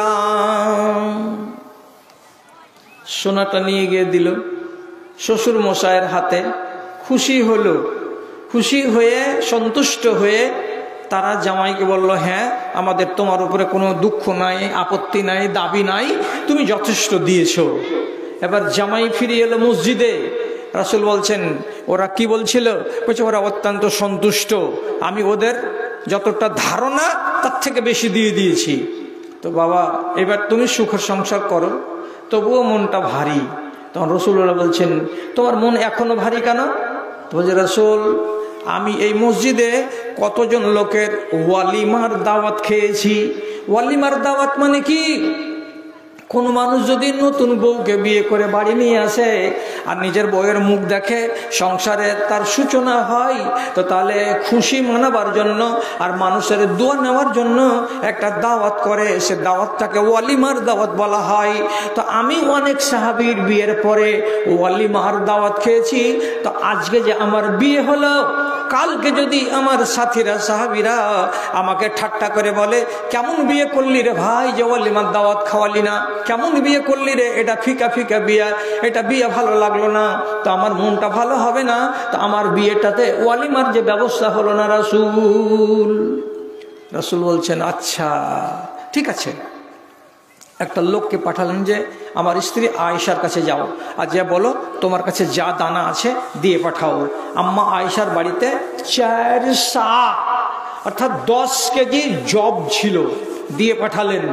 সোনাটা নিয়ে গিয়ে দিল শ্বশুর মশাইয়ের হাতে। খুশি হলো, খুশি হয়ে সন্তুষ্ট হয়ে তারা জামাইকে বলল, হ্যাঁ আমাদের তোমার উপরে কোনো দুঃখ নাই, আপত্তি নাই, দাবি নাই, তুমি যথেষ্ট দিয়েছো। এবার জামাই ফিরে এলো মসজিদে। রাসূল বলছেন ওরা কি বলছিল? বলছে ওরা অত্যন্ত সন্তুষ্ট, আমি ওদের যতটা ধারণা তার থেকে বেশি দিয়ে দিয়েছি। তো বাবা এবার তুমি সুখের সংসার করো। তবুও মনটা ভারী। তখন রাসূলুল্লাহ বলছেন তোমার মন এখনো ভারী কেন? তো বলছে রাসূল আমি এই মসজিদে কতজন লোকের ওয়ালিমার দাওয়াত খেয়েছি। ওয়ালিমার দাওয়াত মানে কি? কোনো মানুষ যদি নতুন বউকে বিয়ে করে বাড়ি নিয়ে আসে আর নিজের বউয়ের মুখ দেখে সংসারে তার সূচনা হয়, তো তাহলে খুশি মানাবার জন্য আর মানুষের দোয়া নেওয়ার জন্য একটা দাওয়াত করে, সে দাওয়াতটাকে ওয়ালিমার দাওয়াত বলা হয়। তো আমি অনেক সাহাবীর বিয়ের পরে ওয়ালিমার দাওয়াত খেয়েছি। তো আজকে যে আমার বিয়ে হলো, কালকে যদি আমার সাথীরা সাহাবীরা আমাকে ঠাট্টা করে বলে কেমন বিয়ে করলি রে ভাই, যে ওয়ালিমার দাওয়াত খাওয়ালি না, কেমন বিয়ে করলি রে, এটা ফিকা ফিকা বিয়ে, এটা বিয়ে ভালো লাগলো না, তো আমার মনটা ভালো হবে না। তো আমার বিয়েটাতে ওয়ালিমার যে ব্যবস্থা হলো না। রাসূল বলছেন আচ্ছা ঠিক আছে। একটা লোককে পাঠালেন যে আমার স্ত্রী আয়েশার কাছে যাও আর যা বলো তোমার কাছে যা দানা আছে দিয়ে পাঠাও। আম্মা আয়েশার বাড়িতে 4 সা অর্থাৎ 10 কেজি জব ছিল, দিয়ে পাঠালেন।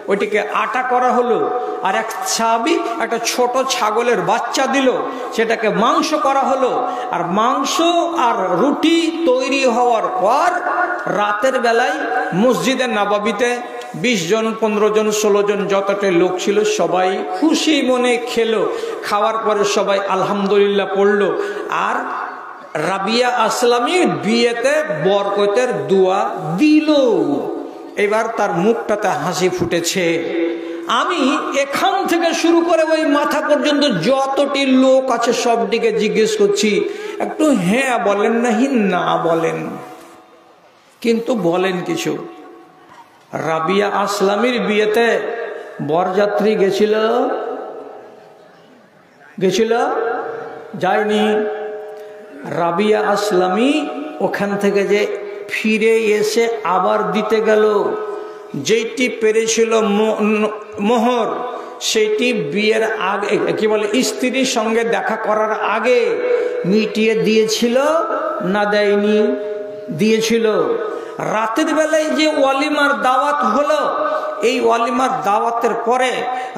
ওইটিকে আটা করা হলো। আর এক সাহাবী একটা ছোট ছাগলের বাচ্চা দিল, সেটাকে মাংস করা হলো। আর মাংস আর রুটি তৈরি হওয়ার পর রাতের বেলায় মসজিদের নববীতে 20 জন 15 জন 16 জন যতটা লোক ছিল সবাই খুশি মনে খেলো। খাওয়ার পরে সবাই আলহামদুলিল্লাহ পড়লো। আর রাবিয়া আসলামীর বিয়েতে বরকতের দোয়া দিল। এবার তার মুখটাতে হাসি ফুটেছে। আমি এখান থেকে শুরু করে ওই মাথা পর্যন্ত যতটি লোক আছে সব দিকে জিজ্ঞেস করছি, একটু হ্যাঁ বলেন নাহি না বলেন, কিন্তু বলেন কিছু। রাবিয়া আসলামীর বিয়েতে বরযাত্রী গেছিল যায়নি। রাবিয়া আসলামী ওখান থেকে যে ফিরে এসে আবার দিতে গেল। যেইটি পেরেছিল মোহর, সেইটি বিয়ের আগে কি বলে স্ত্রীর সঙ্গে দেখা করার আগে মিটিয়ে দিয়েছিল না দেয়নি? দিয়েছিল। রাতের বেলায় যে ওয়ালিমার দাওয়াত হলো, এই ওয়ালিমার দাওয়াতের পরে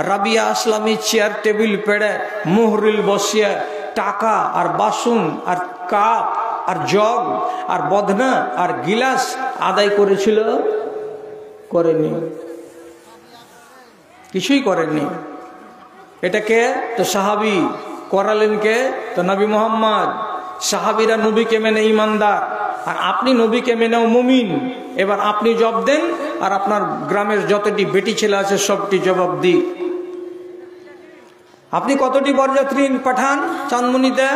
রাবিয়া আসলামী চেয়ার টেবিল পেড়ে মোহরিল বসিয়া টাকা আর বাসন আর কাপ আর জগ আর বদনা আর গিলাস আদায় করেছিল? করেনি, কিছুই করেননি। এটাকে তো সাহাবি করালেন কে? তো নবী মোহাম্মদ। সাহাবিরা নবীকে মেনে ইমানদার, আর আপনি নবীকে মেনেও মুমিন। এবার আপনি জবাব দেন, আর আপনার গ্রামের যতটি বেটি ছেলে আছে সবটি জবাব দিই। আপনি কতটি বরযাত্রী পাঠান চাঁদমণিতে?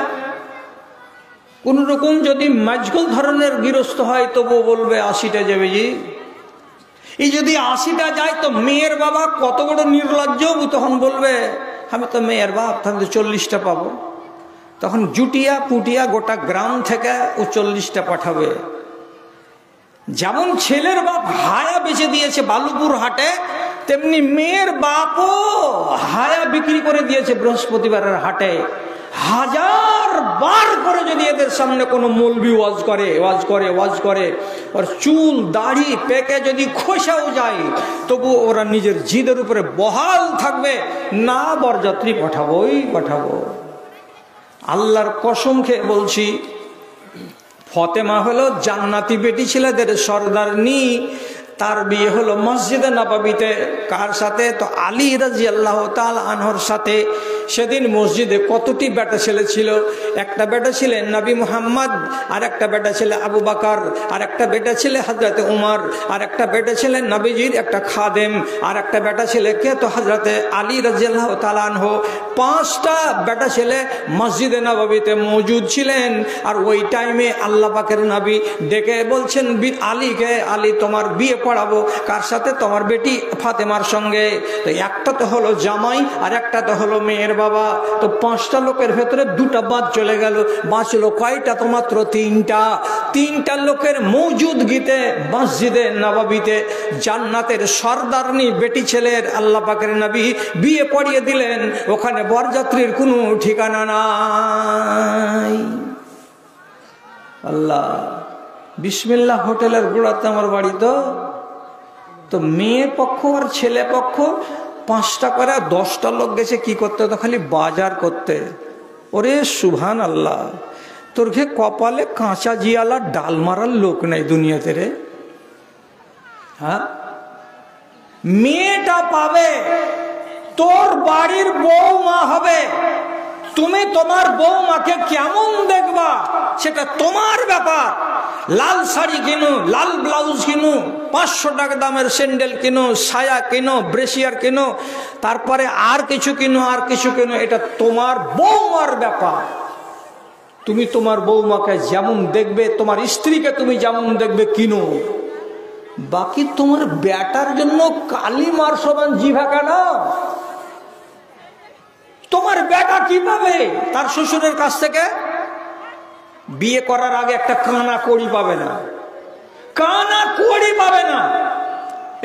কোন রকম যদি মাজগুল ধরনের গৃহস্থ হয় তবুও বলবে 80টা যাবে জি। এই যদি 80টা যায় তো মেয়ের বাবা কত বড় নির্লজ্জ, তখন বলবে আমি তো মেয়ের বাপ, তাহলে 40টা পাবো। তখন জুটিয়া পুটিয়া গোটা গ্রাম থেকে ও 40টা পাঠাবে। যেমন ছেলের বাপ হায়া বেচে দিয়েছে বালুপুর হাটে, তেমনি মেয়ের বাপও হায়া বিক্রি করে দিয়েছে বৃহস্পতিবারের হাটে। 1000 বার করে যদি এদের সামনে কোনো মৌলবি ওয়াজ করে আর চুল দাড়ি পেকে যদি খোসাও যায়, তবু ওরা নিজের জিদের উপরে বহাল থাকবে, না বরযাত্রী পাঠাবো। আল্লাহর কসম খেয়ে বলছি, ফতেমা হলো জান্নাতি বেটি ছেলেদের সর্দারনি। তার বিয়ে হলো মসজিদে নববীতে। কার সাথে? তো আলী রাদিয়াল্লাহু তাআলা আনহুর সাথে। সেদিন মসজিদে কতটি বেটা ছেলে ছিল? একটা বেটা ছিলেন নবী মুহাম্মদ, আর একটা বেটা ছেলে আবু বকর, আর একটা বেটা ছেলে হযরতে উমর, আর একটা বেটা ছিলেন নবীজির একটা খাদেম, আর একটা বেটা ছেলে কে? তো হযরতে আলী রাদিয়াল্লাহু তাআলা আনহু। 5টা বেটা ছেলে মসজিদে নববীতে মজুদ ছিলেন। আর ওই টাইমে আল্লাহ পাকের নবী ডেকে বলছেন আলীকে, আলী তোমার বিয়ে পড়াবো। কার সাথে? তোমার বেটি ফাতেমার সঙ্গে। তো একটা তো হলো জামাই, আর একটা তো হলো মেয়ের বাবা। তো 5টা লোকের ভেতরে 2টা বাদ চলে গেল। বাঁচলো কয়টা? তো মাত্র 3টা লোকের মৌজুদগিতে মসজিদে নববীতে জান্নাতের সর্দারনি বেটি ছেলের আল্লাহ পাকের নবী বিয়ে পড়িয়ে দিলেন। ওখানে বরযাত্রীর কোনো ঠিকানা নাই। আল্লাহ, বিসমিল্লাহ হোটেলের গোড়াতে আমার বাড়ি। তো মেয়ে পক্ষ আর ছেলে পক্ষ 5টা করে 10টা লোক গেছে কি করতে? তো খালি বাজার করতে। ওরে সুবহান আল্লাহ, তোর ঘে কপালে কাঁচা জিয়ালা ডাল মারার লোক নেই দুনিয়াতে রে। হ্যাঁ, মেয়েটা পাবে, তোর বাড়ির বৌমা হবে। তুমি তোমার বৌমাকে কেমন দেখবা সেটা তোমার ব্যাপার। লাল শাড়ি কিনো, লাল ব্লাউজ কিনো, 500 টাকা দামের স্যান্ডেল কিনো, সায়া কিনো, ব্রেসিয়ার কিনো, তারপরে আর কিছু কিনো, এটা তোমার বৌমার ব্যাপার। তুমি তোমার বৌমাকে যেমন দেখবে, তোমার স্ত্রীকে তুমি যেমন দেখবে কিনো। বাকি তোমার বেটার জন্য কালিমার সমান জিভা কেন? তোমার বেটা কি পাবে তার শ্বশুরের কাছ থেকে? বিয়ে করার আগে একটা কানা কড়ি পাবে না।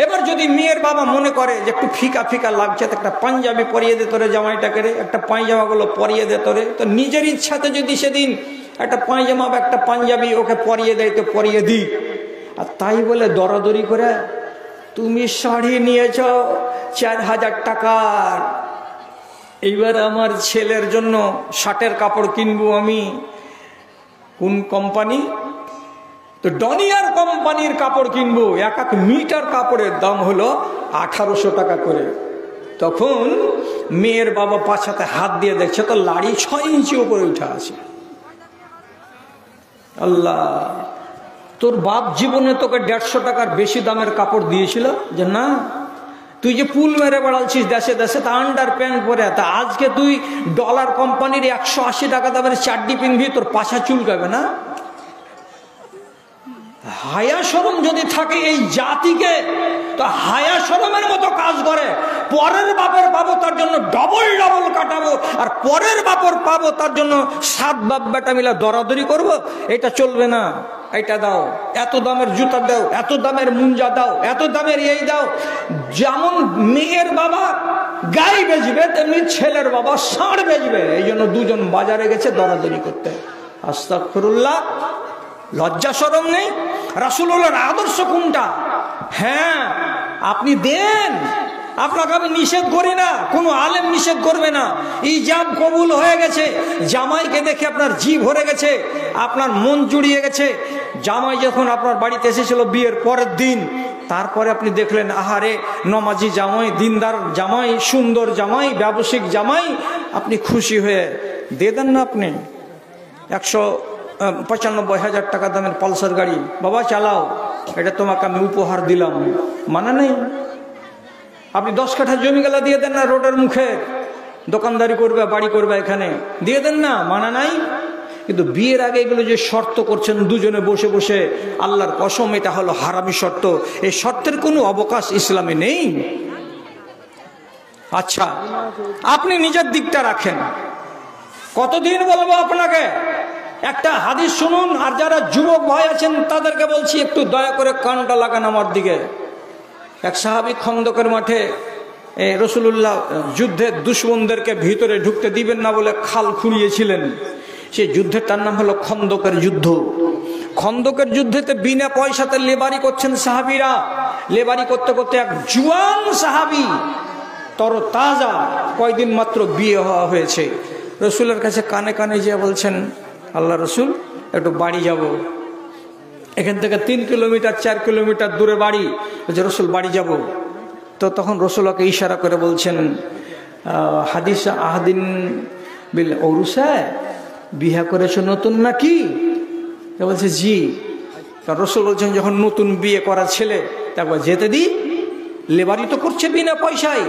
এবার যদি মেয়ের বাবা মনে করে যে একটু ফিকা ফিকা লাগছে, তো একটা পাঞ্জাবি পরিয়ে দে তোরে জামাইটাকে রে, একটা পায়জামাগুলো পরিয়ে দে তোরে। তো নিজের ইচ্ছাতে যদি সেদিন একটা পায়জামা বা একটা পাঞ্জাবি ওকে পরিয়ে দেয় তো পরিয়ে দিই। আর তাই বলে দরাদরি করে তুমি শাড়ি নিয়েছ 4000 টাকার, এইবার আমার ছেলের জন্য শার্টের কাপড় কিনবো আমি। কোন কোম্পানি? তো ডনিয়ার কোম্পানির কাপড় কিনবো। 1 মিটার কাপড়ের দাম হলো 1800 টাকা করে। তখন মেয়ের বাবা পাছাতে হাত দিয়ে দেখছে তো লাড়ি 6 ইঞ্চি উপরে উঠে আছে। আল্লাহ, তোর বাপ জীবনে তোকে 150 টাকার বেশি দামের কাপড় দিয়েছিল? যে না, তুই যে পুল মেরে বেড়াচ্ছিস দেশে দেশে, তা আন্ডার প্যান্ট পরে, তা আজকে তুই ডলার কোম্পানির 180 টাকা দামের চাড্ডি পিনবি, তোর পাছা চুলকাবে না? হায়া শরম যদি থাকে এই জাতিকে, তো হায়া শরমের মতো কাজ করে। পরের বাপের পাবো তার জন্য ডবল কাটাবো, আর পরের বাপের পাবো তার জন্য 7 বাপ বেটা মিলে দরাদরি করবো, এটা চলবে না। এটা দাও, এত দামের জুতা দাও, এত দামের মুঞ্জা দাও, এত দামের এই দাও। যেমন মেয়ের বাবা গাই বেচবে, তেমনি ছেলের বাবা ষাঁড় বেচবে। এই জন্য দুজন বাজারে গেছে দরাদরি করতে। আস্তাগফিরুল্লাহ, লজ্জা শরম নেই? রাসূলুল্লাহর আদর্শ কোনটা? হ্যাঁ, আপনি দেন, আপনাকে আমি নিষেধ করি না, কোনো আলেম নিষেধ করবে না। ইজাব কবুল হয়ে গেছে, জামাইকে দেখে আপনার জিভ ভরে গেছে, আপনার মন জুড়িয়ে গেছে। জামাই যখন আপনার বাড়িতে এসেছিল বিয়ের পরের দিন, তারপরে আপনি দেখলেন আহারে নমাজি জামাই, দিনদার জামাই, সুন্দর জামাই, ব্যবসায়িক জামাই, আপনি খুশি হয়ে দিয়ে দেন না। আপনি 195,000 টাকা দামের পালসার গাড়ি, বাবা চালাও, এটা তোমাকে আমি উপহার দিলাম, মানা নেই? আপনি 10 কাঠা জমি গেলা দিয়ে দেন না, রোডের মুখে দোকানদারি করবে, বাড়ি করবে, এখানে দিয়ে দেন না, মানা নাই? কিন্তু বিয়ের আগে এগুলো যে শর্ত করছেন দুজনে বসে বসে, আল্লাহর কসম এটা হলো হারামি শর্ত। এই শর্তের কোনো অবকাশ ইসলামে নেই। আচ্ছা, আপনি নিজের দিকটা রাখেন। কতদিন বলবো আপনাকে? একটা হাদিস শুনুন। আর যারা যুবক ভাই আছেন তাদেরকে বলছি, একটু দয়া করে কানটা লাগান আমার দিকে। এক সাহাবী খন্দকের মাঠে রাসূলুল্লাহ যুদ্ধের দুশমনদেরকে ভিতরে ঢুকতে দিবেন না বলে খাল খুঁড়িয়েছিলেন। সেই যুদ্ধেরটার নাম হলো খন্দকের যুদ্ধ। খন্দকের যুদ্ধেতে বিনা পয়সাতে লেবারি করছেন সাহাবীরা। লেবারি করতে করতে এক জুয়ান সাহাবী, তরতাজা, কয়দিন মাত্র বিয়ে হওয়া হয়েছে, রসুলের কাছে কানে কানে যেয়ে বলছেন, আল্লাহ রসুল একটু বাড়ি যাব। এখান থেকে 3 কিলোমিটার 4 কিলোমিটার দূরে বাড়ি। বলছে রসুল বাড়ি যাব। তো তখন রসুলকে ইশারা করে বলছেন, হাদিস আহাদিন বিল ঔরুসা, বিহা করেছো নতুন নাকি? বলছে জি। রসুল বলছেন, যখন নতুন বিয়ে করা ছেলে তারপর যেতে দি, লেবারি তো করছে বিনা পয়সায়,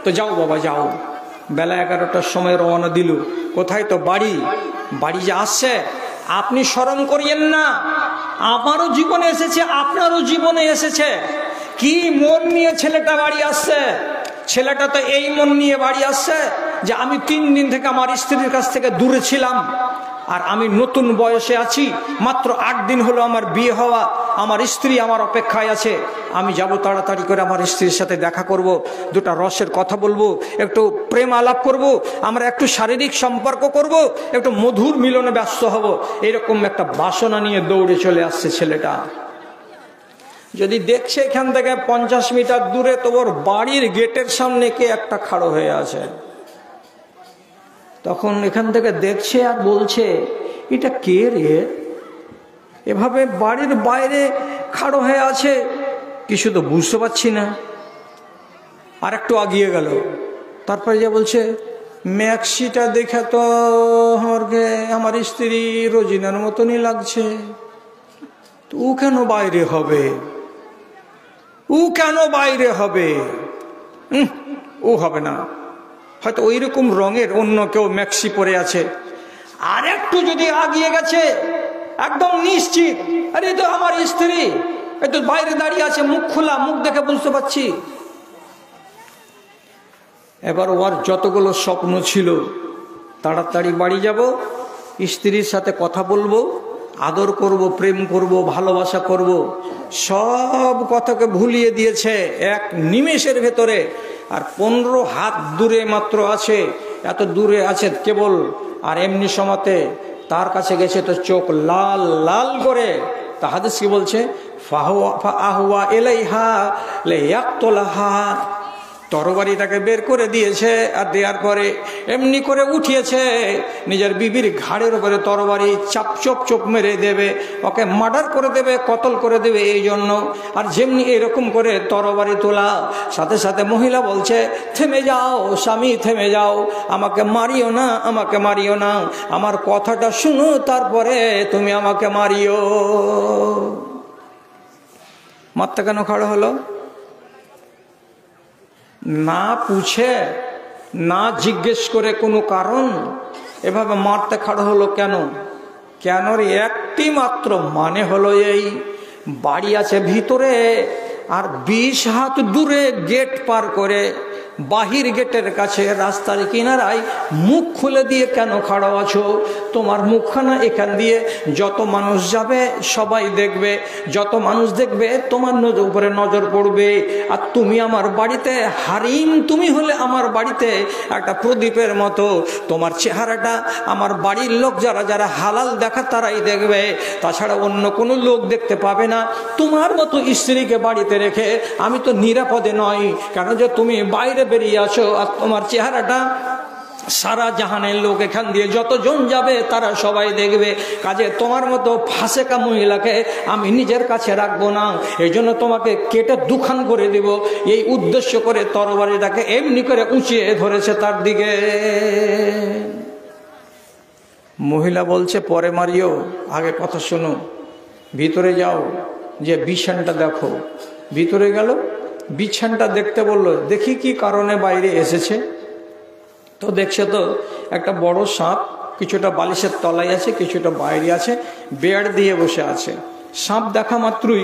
তো যাও বাবা যাও। বেলা 11টার সময় রওনা দিল। কোথায়? তো বাড়ি। বাড়ি যে আসছে, আপনি শরম করিয়েন না, আমারও জীবনে এসেছে, আপনারও জীবনে এসেছে। কি মন নিয়ে ছেলেটা বাড়ি আসছে? ছেলেটা তো এই মন নিয়ে বাড়ি আসছে যে আমি 3 দিন থেকে আমার স্ত্রীর কাছ থেকে দূরে ছিলাম, আর আমি নতুন বয়সে আছি, মাত্র 8 দিন হলো আমার বিয়ে হওয়া, আমার স্ত্রী আমার অপেক্ষায় আছে, আমি যাব তাড়াতাড়ি করে আমার স্ত্রীর সাথে দেখা করব, দুটা রসের কথা বলবো, একটু প্রেম আলাপ করব, আমরা একটু শারীরিক সম্পর্ক করব, একটু মধুর মিলনে ব্যস্ত হব। এরকম একটা বাসনা নিয়ে দৌড়ে চলে আসছে ছেলেটা। যদি দেখছে এখান থেকে 50 মিটার দূরে, তো ওর বাড়ির গেটের সামনে কে একটা খাড়ো হয়ে আছে। তখন এখান থেকে দেখছে আর বলছে, এটা কে রে, এভাবে বাড়ির বাইরে খাড়ো হয়ে আছে, কিছু তো বুঝতে পারছি না। আর একটু আগিয়ে গেল, তারপরে যা বলছে, ম্যাক্সিটা দেখে তো আমার স্ত্রী রোজিনার মতনই লাগছে, তো ও কেন বাইরে হবে? ও কেন বাইরে হবে? ও হবে না, হয়তো ওই রকম রঙের অন্য কেউ ম্যাক্সি পরে আছে। আর একটু যদি আগিয়ে গেছে, একদম নিশ্চিত, আরে তো আমার স্ত্রী, একটু বাইরে দাঁড়িয়ে আছে, মুখ খোলা, মুখ দেখে বুঝতে পারছি। এবার ওর যতগুলো স্বপ্ন ছিল, তাড়াতাড়ি বাড়ি যাব, স্ত্রীর সাথে কথা বলবো, আদর করব, প্রেম করব, ভালোবাসা করব, সব কথাকে ভুলিয়ে দিয়েছে এক নিমেষের ভেতরে। আর 15 হাত দূরে মাত্র আছে, এত দূরে আছে কেবল। আর এমনি সময়তে তার কাছে গেছে তো চোখ লাল লাল করে। তা হাদিস কি বলছে, ফাহুয়া এলাইহা লিয়াকতুলাহা, তরবারিটাকে বের করে দিয়েছে, আর দেওয়ার পরে এমনি করে উঠিয়েছে, নিজের বিবির ঘাড়ের উপরে তরবারি চাপ চোপ চোপ মেরে দেবে, ওকে মার্ডার করে দেবে, কতল করে দেবে এই জন্য। আর যেমনি এরকম করে তরবারি তোলা, সাথে সাথে মহিলা বলছে, থেমে যাও স্বামী, থেমে যাও, আমাকে মারিও না, আমাকে মারিও না, আমার কথাটা শুনো, তারপরে তুমি আমাকে মারিও। মারতে কেন খাড়া হলো? না পুছে, না জিজ্ঞেস করে কোনো কারণ, এভাবে মারতে খাড়া হলো কেন? কেনর একটি মাত্র মানে হলো, এই বাড়ি আছে ভিতরে, আর 20 হাত দূরে গেট পার করে বাহির গেটের কাছে রাস্তার কিনারায় মুখ খুলে দিয়ে কেন খাড়া আছো? তোমার মুখখানা এখান দিয়ে যত মানুষ যাবে সবাই দেখবে, যত মানুষ দেখবে তোমার উপরে নজর পড়বে। আর তুমি আমার বাড়িতে হারিম, তুমি হলে আমার বাড়িতে একটা প্রদীপের মতো। তোমার চেহারাটা আমার বাড়ির লোক যারা যারা হালাল দেখা তারাই দেখবে, তাছাড়া অন্য কোনো লোক দেখতে পাবে না। তোমার মতো স্ত্রীকে বাড়িতে রেখে আমি তো নিরাপদে নয়, কেন যে তুমি বাইরে বেরিয়ে আসো আর তোমার চেহারাটা সারা জাহানের লোক এখান দিয়ে যতজন যাবে তারা সবাই দেখবে। কাজে তোমার মতো ফাসেকা মহিলাকে আমি নিজের কাছে রাখবো না, এই জন্য তোমাকে কেটে দুখান করে দিব। এই উদ্দেশ্য করে তরবারিটাকে এমনি করে উঁচিয়ে ধরেছে তার দিকে। মহিলা বলছে পরে মারিও, আগে কথা শোনো, ভিতরে যাও, যে বিছানটা দেখো। ভিতরে গেল, বিছানটা দেখতে বললো, দেখি কি কারণে বাইরে এসেছে। তো দেখছে তো একটা বড় সাপ, কিছুটা বালিশের তলায় আছে, কিছুটা বাইরে আছে, বেড় দিয়ে বসে আছে। সাপ দেখা মাত্রই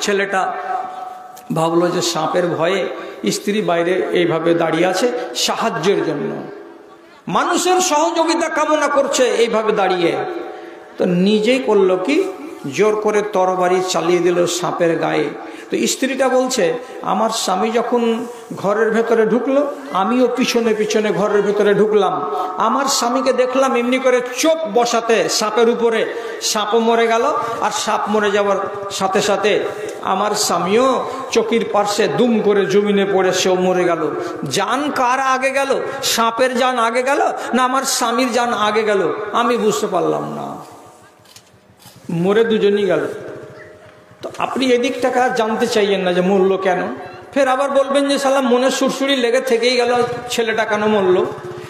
ছেলেটা ভাবলো যে সাপের ভয়ে স্ত্রী বাইরে এইভাবে দাঁড়িয়ে আছে সাহায্যের জন্য, মানুষের সহযোগিতা কামনা করছে এইভাবে দাঁড়িয়ে। তো নিজেই করলো কি, জোর করে তরবারি চালিয়ে দিল সাপের গায়ে। তো স্ত্রীটা বলছে আমার স্বামী যখন ঘরের ভেতরে ঢুকলো আমিও পিছনে পিছনে ঘরের ভেতরে ঢুকলাম। আমার স্বামীকে দেখলাম এমনি করে চোখ বসাতে সাপের উপরে, সাপও মরে গেল। আর সাপ মরে যাওয়ার সাথে সাথে আমার স্বামীও চকির পার্শ্বে দুম করে জমিনে পড়ে সেও মরে গেল। জান কার আগে গেল? সাপের জান আগে গেল না আমার স্বামীর জান আগে গেল? আমি বুঝতে পারলাম না, মরে দুজনই গেল। তো আপনি এদিকটাকে আর জানতে চাইয়েন না যে মরলো কেন, ফের আবার বলবেন যে সালাম মনে সুরসুরি লেগে থেকেই গেল ছেলেটা কেন মরলো।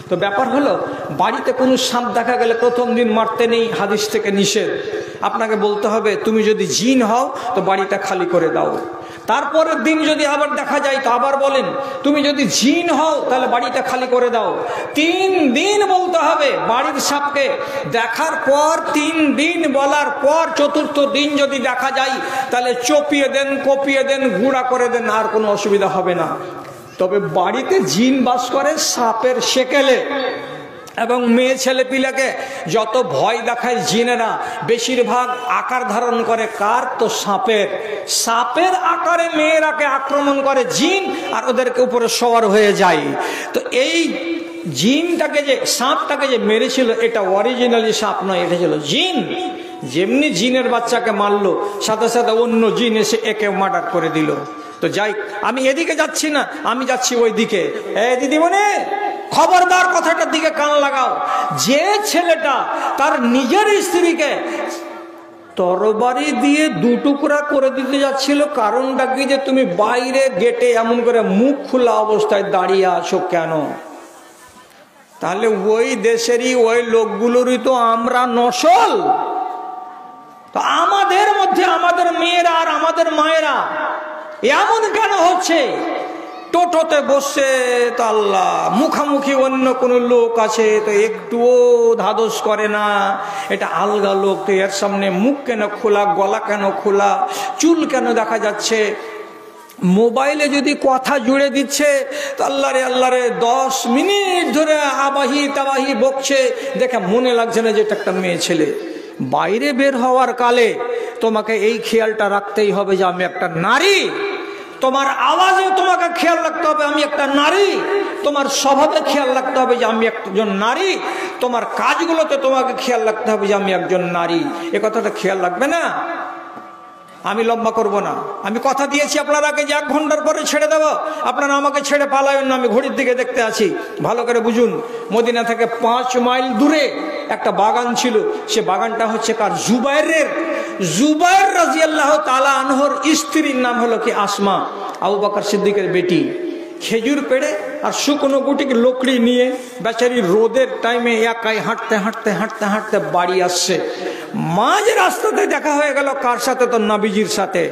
তো ব্যাপার হলো বাড়িতে কোনো সাপ দেখা গেলে প্রথম দিন মারতে নেই, হাদিস থেকে নিষেধ। আপনাকে বলতে হবে তুমি যদি জিন হও তো বাড়িটা খালি করে দাও। তারপরের দিন যদি আবার দেখা যায় তো আবার বলেন তুমি যদি জিন হও তাহলে বাড়িটা খালি করে দাও। 3 দিন বলতে হবে বাড়ির সাপকে। দেখার পর 3 দিন বলার পর চতুর্থ দিন যদি দেখা যায় তাহলে চপিয়ে দেন, কপিয়ে দেন, গুঁড়া করে দেন, আর কোনো অসুবিধা হবে না। তবে বাড়িতে জিন বাস করে সাপের সেকেলে। এবং মেয়ে ছেলে পিলাকে যত ভয় দেখায় জিনেরা বেশিরভাগ আকার ধারণ করে কার? তো সাপের। সাপের আকারে মেয়েরাকে আক্রমণ করে জিন আর ওদেরকে উপরে সওয়ার হয়ে যায়। তো এই জিনটাকে যে সাপটাকে যে মেরেছিল এটা অরিজিনালি সাপ নয়, এটা ছিল জিন। যেমনি জিনের বাচ্চাকে মারলো সাথে সাথে অন্য জিন এসে একে মার্ডার করে দিল। তো যাই, আমি এদিকে যাচ্ছি না, আমি যাচ্ছি ওই দিকে। দিদিমণি খবরদার কথাটার দিকে কান লাগাও। যে ছেলেটা তার নিজের স্ত্রীকে তরবারি দিয়ে 2 টুকরা করে দিতে যাচ্ছিল, কারণটা কি? যে তুমি বাইরে গেটে এমন করে মুখ খোলা অবস্থায় দাঁড়িয়ে আছো কেন? তাহলে ওই দেশেরই ওই লোকগুলোরই তো আমরা নসল। তো আমাদের মধ্যে আমাদের মেয়েরা আর আমাদের মায়েরা এমন কেন হচ্ছে? টোটোতে বসে তো আল্লাহ, মুখামুখি অন্য কোনো লোক আছে তো একটুও ধাদস করে না, এটা আলগা লোক, তো এর সামনে মুখ কেন খোলা, গলা কেন খোলা, চুল কেন দেখা যাচ্ছে? মোবাইলে যদি কথা জুড়ে দিচ্ছে তো আল্লাহরে 10 মিনিট ধরে আবাহি তাবাহি বকছে, দেখে মনে লাগছে না যে এটা একটা মেয়ে ছেলে। বাইরে বের হওয়ার কালে তোমাকে এই খেয়ালটা রাখতেই হবে যে আমি একটা নারী। তোমার আওয়াজে তোমাকে খেয়াল রাখতে হবে আমি একটা নারী। তোমার স্বভাবে খেয়াল রাখতে হবে যে আমি একজন নারী। তোমার কাজগুলোতে তোমাকে খেয়াল রাখতে হবে যে আমি একজন নারী। এ কথাটা খেয়াল রাখবে না? আমি লম্বা করব না, আমি কথা দিয়েছি আপনার আগে যে 1 ঘন্টার পরে ছেড়ে দেব। আপনারা আমাকে ছেড়ে পালাবেন না, আমি ঘড়ির দিকে দেখতে আছি। ভালো করে বুঝুন, মদিনা থেকে 5 মাইল দূরে একটা বাগান ছিল। সে বাগানটা হচ্ছে কার? জুবাইরের। জুবাইর রাদিয়াল্লাহু তাআলা আনহুর স্ত্রীর নাম হলো কি? আসমা, আবু বকর সিদ্দিকের বেটি। খেজুর পেড়ে আর শুকনো গুটিকে লকড়ি নিয়ে বেচারি রোদের টাইমে একাই হাঁটতে হাঁটতে হাঁটতে হাঁটতে বাড়ি আসছে। মাঝ রাস্তাতে দেখা হয়ে গেল কার সাথে? তো নবীজির সাথে।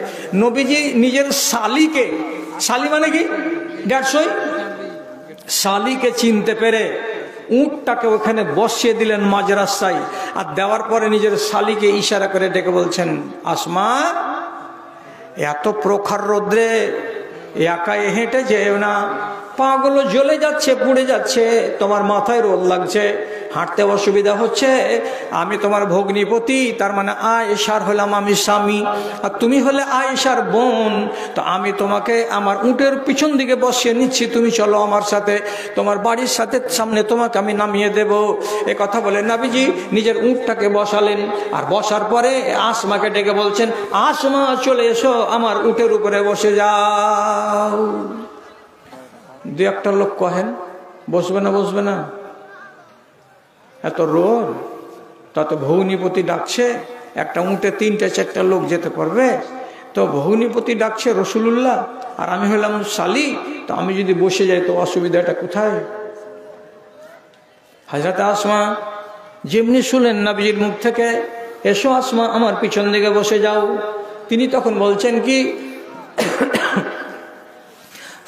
নবীজি নিজের শালিকে, শালি মানে কি? 150 শালিকে চিনতে পেরে উটটাকে ওখানে বসিয়ে দিলেন মাঝ রাস্তায়। আর দেওয়ার পরে নিজের শালিকে ইশারা করে ডেকে বলছেন, আসমা, এত প্রখর রোদ্রে একাই হেঁটে যেও না, পাগুলো জ্বলে যাচ্ছে, পুড়ে যাচ্ছে, তোমার মাথায় রোদ লাগছে, হাঁটতে অসুবিধা হচ্ছে, আমি তোমার ভগ্নিপতি, তার মানে আয়েশার হলাম আমি স্বামী, আর তুমি হলে আয়েশার বোন, তো আমি তোমাকে আমার উটের পিছন দিকে বসিয়ে নিচ্ছি, তুমি চলো আমার সাথে, তোমার বাড়ির সাথে সামনে তোমাকে আমি নামিয়ে দেব। এ কথা বলে নবীজি নিজের উটটাকে বসালেন, আর বসার পরে আসমাকে ডেকে বলছেন, আসমা চলে এসো, আমার উটের উপরে বসে যাও। দু একটা লোক কহেন বসবে না, বসবে না, এত রোদ, তত ভগ্নিপতি ডাকছে, একটা উঁটে 3-4টা লোক যেতে পারবে, তো ভগ্নিপতি ডাকছে রসুলুল্লাহ, আর আমি হলাম শালি, তো আমি যদি বসে যাই তো অসুবিধাটা কোথায়? হযরত আসমা যেমনি শুনলেন নবীজির মুখ থেকে, এসো আসমা আমার পিছন দিকে বসে যাও, তিনি তখন বলছেন কি,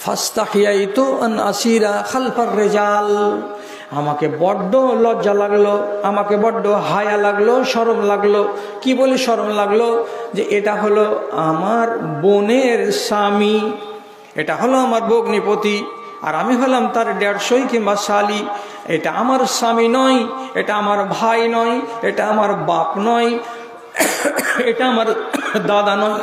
ফাস্তাহিয়াইতু আন আসিরা খালফার রিজাল, আমাকে বড্ড লজ্জা লাগলো, আমাকে বড্ড হায়া লাগলো, শরম লাগলো। কি বলে শরম লাগলো? যে এটা হলো আমার বোনের স্বামী, এটা হলো আমার ভগ্নিপতি, আর আমি হলাম তার 150 কিংবা শালি। এটা আমার স্বামী নয়, এটা আমার ভাই নয়, এটা আমার বাপ নয়, এটা আমার দাদা নয়।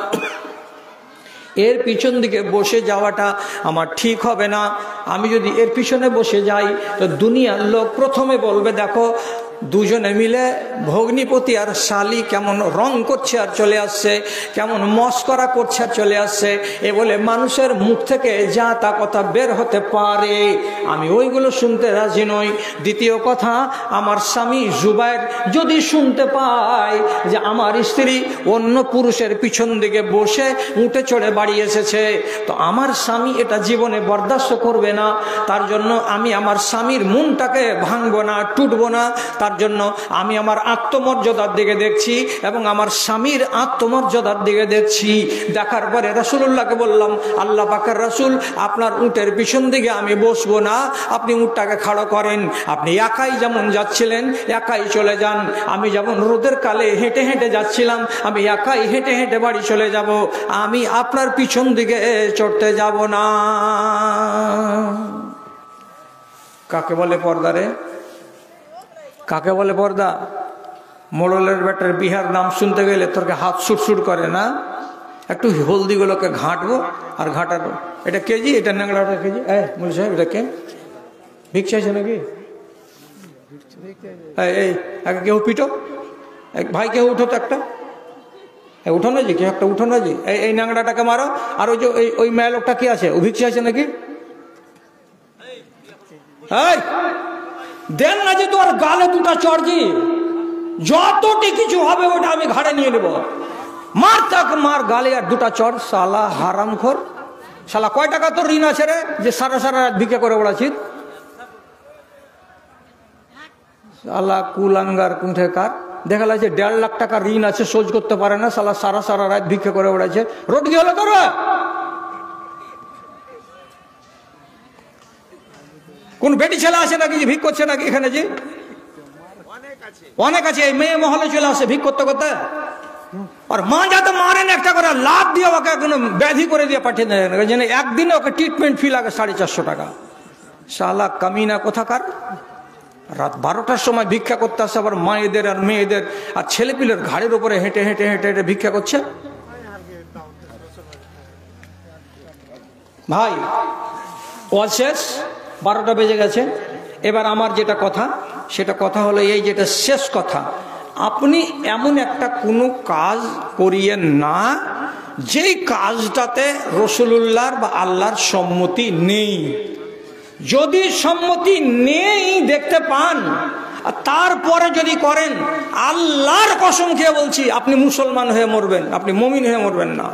এর পিছন দিকে বসে যাওয়াটা আমার ঠিক হবে না। আমি যদি এর পিছনে বসে যাই তো দুনিয়ার লোক প্রথমে বলবে, দেখো দুজনে মিলে ভগ্নিপতি আর শালি কেমন রং করছে আর চলে আসছে, কেমন মস্করা করছে আর চলে আসছে, এ বলে মানুষের মুখ থেকে যা তা কথা বের হতে পারে, আমি ওইগুলো শুনতে রাজি নই। দ্বিতীয় কথা, আমার স্বামী জুবায়ের যদি শুনতে পায় যে আমার স্ত্রী অন্য পুরুষের পিছন দিকে বসে উঠে চড়ে বাড়ি এসেছে, তো আমার স্বামী এটা জীবনে বরদাস্ত করবে না। তার জন্য আমি আমার স্বামীর মনটাকে ভাঙবো না, টুটবো না। তার জন্য আমি আমার আত্মমর্যাদার দিকে দেখছি এবং আমার স্বামীর আত্মমর্যাদার দিকে দেখছি। দেখার পরে রাসূলুল্লাহকে বললাম, আল্লাহ পাকের রাসূল, আপনার উটের পিছন দিকে আমি বসবো না, আপনি উটটাকে খাড়ো করেন, আপনি একাই যেমন যাচ্ছিলেন একাই চলে যান, আমি যেমন রোদের কালে হেঁটে হেঁটে যাচ্ছিলাম, আমি একাই হেঁটে হেঁটে বাড়ি চলে যাব, আমি আপনার পিছন দিকে চড়তে যাব না। কাকে বলে পর্দা রে? কাকে বলে পর্দা? মোড়লের বেটার বিহার নাম শুনতে গেলে তোরকে হাত সুটসুট করে না, একটু হলদিগুলোকে ঘাঁটবো আর ঘাঁটাবো। এটা কেজি, এটা ন্যাংলাটা কেজি। মুল সাহেব এটা কে ভিক্ষা আছে নাকি? এই কেউ পিটো, ভাই কেউ উঠো তো একটা, উঠো না জি, কেউ একটা উঠো না জি, এই ন্যাংলাটাকে মারো। আর ওই যে ওই মেয়ে লোকটা কি আছে, ও ভিক্ষা আছে নাকি? দেন না যে তোর গালে দুটা চড়জি, যতটি কিছু হবে ওটা আমি ঘাড়ে নিয়ে নেব। মার তাক মার গালে আর দুটা চড়, শালা হারামখোর শালা। কয় টাকা তোর ঋণ আছে রে যে সারা সারা রাত ভিক্ষা করে ওড়াছিস? শালা কুলাঙ্গার কুণ্ঠেকার, দেখা লাগছে 1.5 লাখ টাকা ঋণ আছে, শোধ করতে পারে না, শালা সারা সারা রাত ভিক্ষা করে ওড়াচ্ছে। রোড কি হলো তোর? কোন বেটি ছেলে আসে নাকি যে ভিক করছে নাকি এখানে? যে অনেক আছে, এই মেয়ে মহলে চলে আসে ভিক করতে করতে, আর মা যাতে মারেন একটা করে লাভ দিয়ে ওকে কোনো ব্যাধি করে দিয়ে পাঠিয়ে দেন, যেন একদিনে ওকে ট্রিটমেন্ট ফি লাগে 450 টাকা। শালা কামিনা কোথাকার, রাত 12টার সময় ভিক্ষা করতে আসে, আবার মায়েদের আর মেয়েদের আর ছেলেপিলের ঘাড়ের উপরে হেঁটে হেঁটে হেঁটে হেঁটে ভিক্ষা করছে। ভাই শেষ, 12টা বেজে গেছে। এবার আমার যেটা কথা, সেটা কথা হলো এই, যেটা শেষ কথা, আপনি এমন একটা কোনো কাজ করিয়েন না যেই কাজটাতে রাসূলুল্লাহর বা আল্লাহর সম্মতি নেই। যদি সম্মতি নেই দেখতে পান আর তারপরে যদি করেন, আল্লাহর কসম খেয়ে বলছি আপনি মুসলমান হয়ে মরবেন, আপনি মুমিন হয়ে মরবেন না।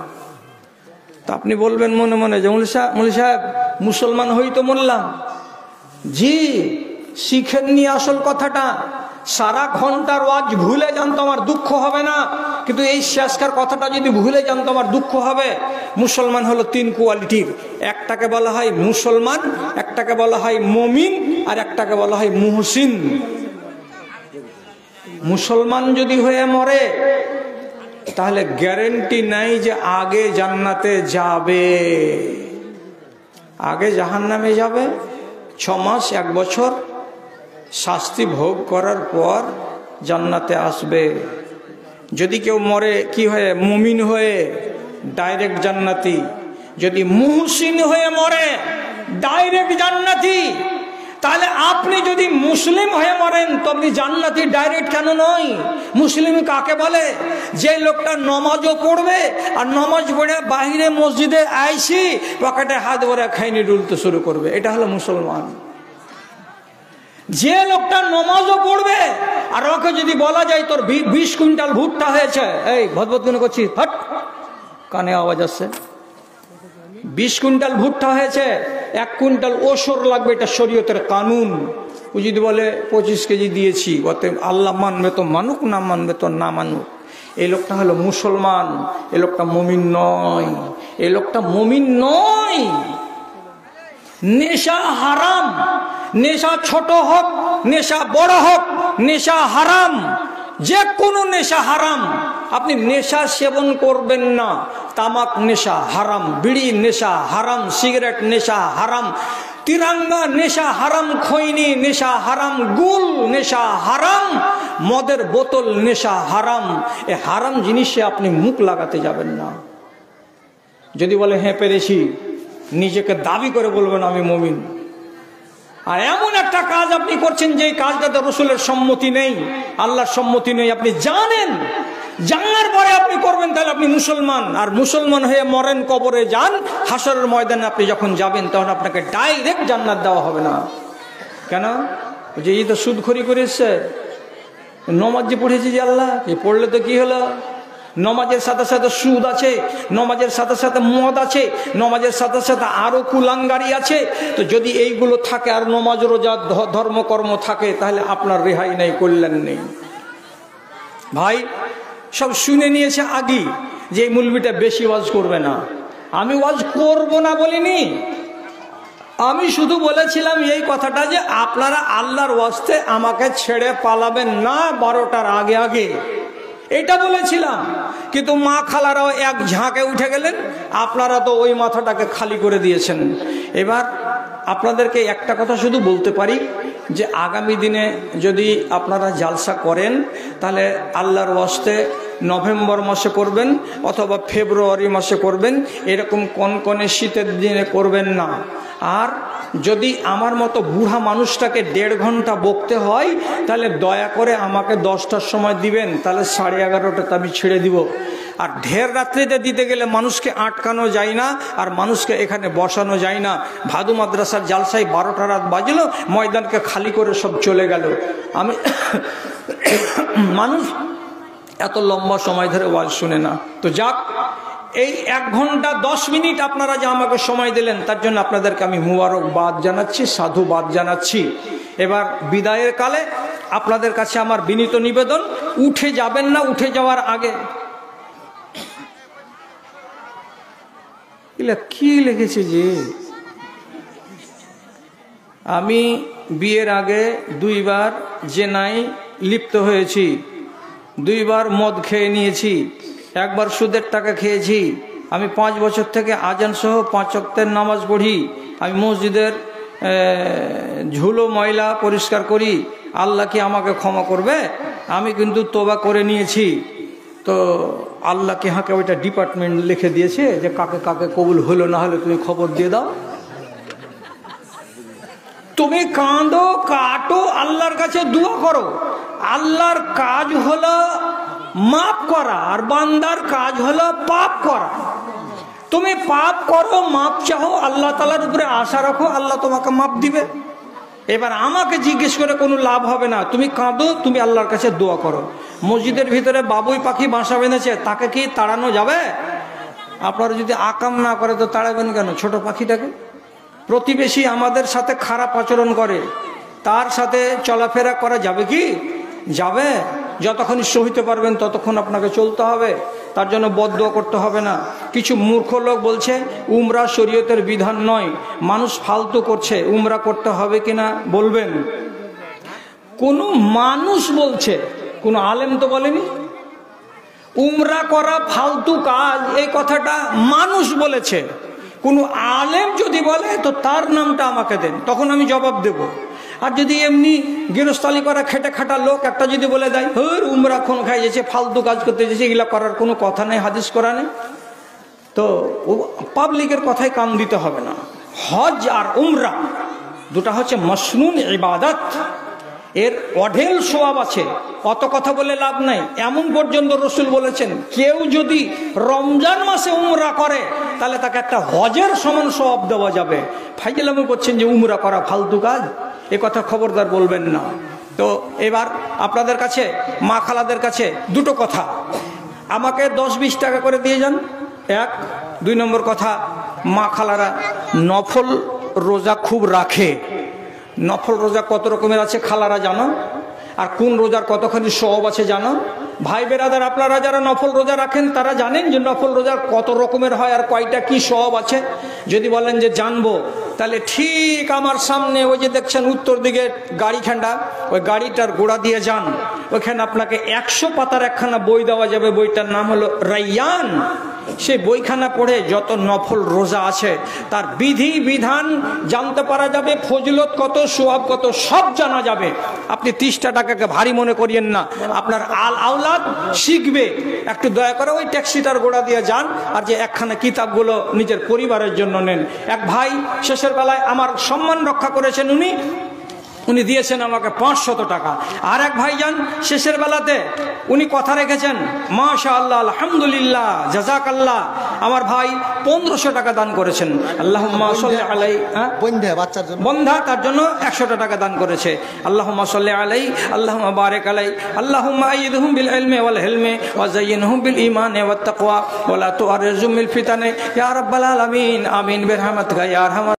তা আপনি বলবেন মনে মনে যে মৌলভী সাহেব মুসলমান হই তো মরলাম। জি, শিখেননি আসল কথাটা। সারা ঘন্টার ওয়াজ ভুলে যান তো আমার দুঃখ হবে না, কিন্তু এই শেষকার কথাটা যদি ভুলে যান তো আমার দুঃখ হবে। মুসলমান হলো 3 কোয়ালিটির, একটাকে বলা হয় মুসলমান, একটাকে বলা হয় মুমিন, আর একটাকে বলা হয় মুহসিন। মুসলমান যদি হয়ে মরে তাহলে গ্যারেন্টি নাই যে আগে জান্নাতে যাবে। আগে জাহান্নামে যাবে 6 মাস 1 বছর শাস্তি ভোগ করার পর জান্নাতে আসবে। যদি কেউ মরে কি হয়ে, মুমিন হয়ে, ডাইরেক্ট জান্নাতি। যদি মুহসিন হয়ে মরে, ডাইরেক্ট জান্নাতি। তাহলে আপনি যদি মুসলিম হয়ে মরেন তো আপনি জান্নাতি ডাইরেক্ট কেন নয়? মুসলিম কাকে বলে? যে লোকটা নমাজও পড়বে আর নমাজ পড়ে বাহিরে মসজিদে আইসি পকেটে হাত ভরে খাইনি ডুলতে শুরু করবে, এটা হলো মুসলমান। যে লোকটা নমাজও পড়বে আর ওকে যদি বলা যায় তোর 20 কুইন্টাল ভুট্টা হয়েছে, এই ভদভদ মনে করছিস, হট, কানে আওয়াজ আসছে, 20 কুইন্টাল ভুট্টা হয়েছে, 1 কুইন্টাল ওসর লাগবে, এটা শরীয়তের কানুন। ও যদি বলে 25 কেজি দিয়েছি, অতএব আল্লাহ মানবে তো মানুক, না মানবে তো না মানুক, এই লোকটা হলো মুসলমান, এই লোকটা মুমিন নয়, এই লোকটা মুমিন নয়। নেশা হারাম, নেশা ছোট হোক, নেশা বড় হোক, নেশা হারাম, যে কোনো নেশা হারাম। আপনি নেশা সেবন করবেন না, তামাক নেশা হারাম, বিড়ি নেশা হারাম, সিগারেট নেশা হারাম, তিরাঙ্গা নেশা হারাম, খৈনি নেশা হারাম, গুল নেশা হারাম, মদের বোতল নেশা হারাম। এ হারাম জিনিসে আপনি মুখ লাগাতে যাবেন না। যদি বলে হ্যাঁ পেরেছি, নিজেকে দাবি করে বলবেন আমি মুমিন। আর এমন একটা কাজ আপনি করছেন যে কাজটাতে রসুলের সম্মতি নেই, আল্লাহর সম্মতি নেই, আপনি জানেন, জানার পরে আপনি করবেন, তাহলে আপনি মুসলমান। আর মুসলমান হয়ে মরেন, কবরে যান, হাসরের ময়দানে আপনি যখন যাবেন তখন আপনাকে ডাইরেক্ট জান্নাত দেওয়া হবে না। কেন? যে এই তো সুদখড়ি করে এসছে, নমাজ যে পড়েছি যে আল্লাহ, এই পড়লে তো কি হলো? নমাজের সাথে সাথে সুদ আছে, নমাজের সাথে সাথে মদ আছে, নমাজের সাথে সাথে আরো কুলাঙ্গারি আছে। তো যদি এইগুলো থাকে আর নমাজ রোজা ধর্মকর্ম থাকে, তাহলে আপনার রেহাই নেই, কল্যাণ নেই। ভাই সব শুনে নিয়েছে আগে যে এই মুলবিটা বেশি ওয়াজ করবে না। আমি ওয়াজ করব না বলিনি, আমি শুধু বলেছিলাম এই কথাটা যে আপনারা আল্লাহর ওয়াস্তে আমাকে ছেড়ে পালাবেন না 12টার আগে আগে, এটা বলেছিলাম। কিন্তু মা খালারাও এক ঝাঁকে উঠে গেলেন, আপনারা তো ওই মাথাটাকে খালি করে দিয়েছেন। এবার আপনাদেরকে একটা কথা শুধু বলতে পারি যে আগামী দিনে যদি আপনারা জালসা করেন তাহলে আল্লাহর ওয়াস্তে নভেম্বর মাসে করবেন অথবা ফেব্রুয়ারি মাসে করবেন, এরকম কনকনে শীতের দিনে করবেন না। আর যদি আমার মতো বুড়া মানুষটাকে 1.5 ঘন্টা বকতে হয় তাহলে দয়া করে আমাকে 10টার সময় দিবেন, তাহলে 11:30টাতে আমি ছেড়ে দিব। আর ঢের রাত্রিতে দিতে গেলে মানুষকে আটকানো যায় না, আর মানুষকে এখানে বসানো যায় না। ভাদু মাদ্রাসার জালসায় 12টা রাত বাজলো, ময়দানকে খালি করে সব চলে গেল। আমি মানুষ এত লম্বা সময় ধরে ওয়াজ শুনে না। তো যাক, এই 1 ঘন্টা 10 মিনিট আপনারা যে আমাকে সময় দিলেন তার জন্য আপনাদেরকে আমি মুবারকবাদ জানাচ্ছি, সাধুবাদ জানাচ্ছি। এবার বিদায়ের কালে আপনাদের কাছে আমার বিনীত নিবেদন, উঠে যাবেন না, উঠে যাওয়ার আগে কি লিখেছে যে আমি বিয়ের আগে 2 বার জেনায় লিপ্ত হয়েছি, 2 বার মদ খেয়ে নিয়েছি, 1 বার সুদের টাকা খেয়েছি। আমি 5 বছর থেকে আজান সহ 5 ওয়াক্তের নামাজ পড়ি। আমি মসজিদের ঝুলো ময়লা পরিষ্কার করি। আল্লাহ কি আমাকে ক্ষমা করবে? আমি কিন্তু তোবা করে নিয়েছি। তো আল্লাহকে হাঁকে ওইটা ডিপার্টমেন্ট লিখে দিয়েছে যে কাকে কাকে কবুল হলো না হলো তুমি খবর দিয়ে দাও। তুমি কাঁদো, কাটো, আল্লাহর কাছে দোয়া করো। আল্লাহর কাজ হলো মাফ করা আর বান্দার কাজ হলো পাপ করা। তুমি পাপ করো, মাপ চাও, আল্লাহ তাআলার উপরে আশা রাখো, আল্লাহ তোমাকে মাপ দিবে। এবার আমাকে জিজ্ঞেস করে কোনো লাভ হবে না। তুমি কাঁদো, তুমি আল্লাহর কাছে দোয়া করো। মসজিদের ভিতরে বাবুই পাখি বাসা বেঁধেছে, তাকে কি তাড়ানো যাবে? আপনারা যদি আকাম না করে তো তাড়াবেন কেন ছোট পাখিটাকে? প্রতিবেশী আমাদের সাথে খারাপ আচরণ করে, তার সাথে চলাফেরা করা যাবে কি? যাবে। যতক্ষণ সহিতে পারবেন ততক্ষণ আপনাকে চলতে হবে, তার জন্য বদদোয়া করতে হবে না। কিছু মূর্খ লোক বলছে উমরা শরীয়তের বিধান নয়, মানুষ ফালতু করছে, উমরা করতে হবে কিনা বলবেন? কোন মানুষ বলছে, কোন আলেম তো বলেনি। উমরা করা ফালতু কাজ, এই কথাটা মানুষ বলেছে। কোনো আলেম যদি বলে তো তার নামটা আমাকে দেন, তখন আমি জবাব দেব। আর যদি এমনি গৃহস্থালি করা খেটে খাটা লোক একটা যদি বলে দেয় উমরা খন খাই যাচ্ছে, ফালতু কাজ করতে যাচ্ছে, এগুলা করার কোনো কথা নেই হাদিস কোরআনে, তো পাবলিকের কথায় কান দিতে হবে না। হজ আর উমরা দুটা হচ্ছে মসনুন ইবাদত, এর অঢেল সওয়াব আছে, অত কথা বলে লাভ নাই। এমন পর্যন্ত রসুল বলেছেন কেউ যদি রমজান মাসে উমরা করে তাহলে তাকে একটা হজের সমান সওয়াব দেওয়া যাবে। ফাইজলামি করছেন যে উমরা করা ফালতু কাজ, এ কথা খবরদার বলবেন না। তো এবার আপনাদের কাছে, মা খালাদের কাছে দুটো কথা, আমাকে 10-20 টাকা করে দিয়ে যান, এক। 2 নম্বর কথা, মা খালারা নফল রোজা খুব রাখে। নফল রোজা কত রকমের আছে খালারা জানো, আর কোন রোজার কতখানি সওয়াব আছে জানো? ভাই বেরাদার, আপনারা যারা নফল রোজা রাখেন তারা জানেন যে নফল রোজার কত রকমের হয় আর কয়টা কি সওয়াব আছে? যদি বলেন যে জানবো, তাহলে ঠিক আমার সামনে ওই যে দেখছেন উত্তর দিকে গাড়িখানটা, ওই গাড়িটার গোড়া দিয়ে যান, ওইখানে আপনাকে 100 পাতার একখানা বই দেওয়া যাবে, বইটার নাম হলো রাইয়ান। সেই বইখানা পড়ে যত নফল রোজা আছে তার বিধি বিধান জানতে পারা যাবে, ফজিলত কত, সওয়াব কত, সব জানা যাবে। আপনি 30টা টাকাকে ভারী মনে করিয়েন না, আপনার আওলাদ শিখবে। একটু দয়া করে ওই ট্যাক্সিটার গোড়া দিয়ে যান, আর যে একখানা কিতাবগুলো নিজের পরিবারের জন্য নেন। এক ভাই শেষের বেলায় আমার সম্মান রক্ষা করেছেন, উনি দিয়েছেন আমাকে 500 টাকা। আর এক ভাইজান শেষের বেলাতে উনি কথা রেখেছেন, মাশাআল্লাহ, আলহামদুলিল্লাহ, জাযাকাল্লাহ, আমার ভাই 1500 টাকা দান করেছেন। আল্লাহুম্মা সাল্লি আলাইহি, বাচ্চার জন্য বন্ধা, তার জন্য 100 টাকা দান করেছে। আল্লাহুম্মা সাল্লি আলাইহি, আল্লাহুম্মা বারিক আলাইহি, আল্লাহুম্মা আইয়িদহুম বিল ইলমি ওয়াল হিলমি ওয়া যায়্যিনহুম বিল ঈমানি ওয়াত তাকওয়া ওয়া লা তুআররিজহুম বিল ফিতানি ইয়া রাব্বাল আলামিন। আমিন বিরহমাতিকা ইয়া আরহামার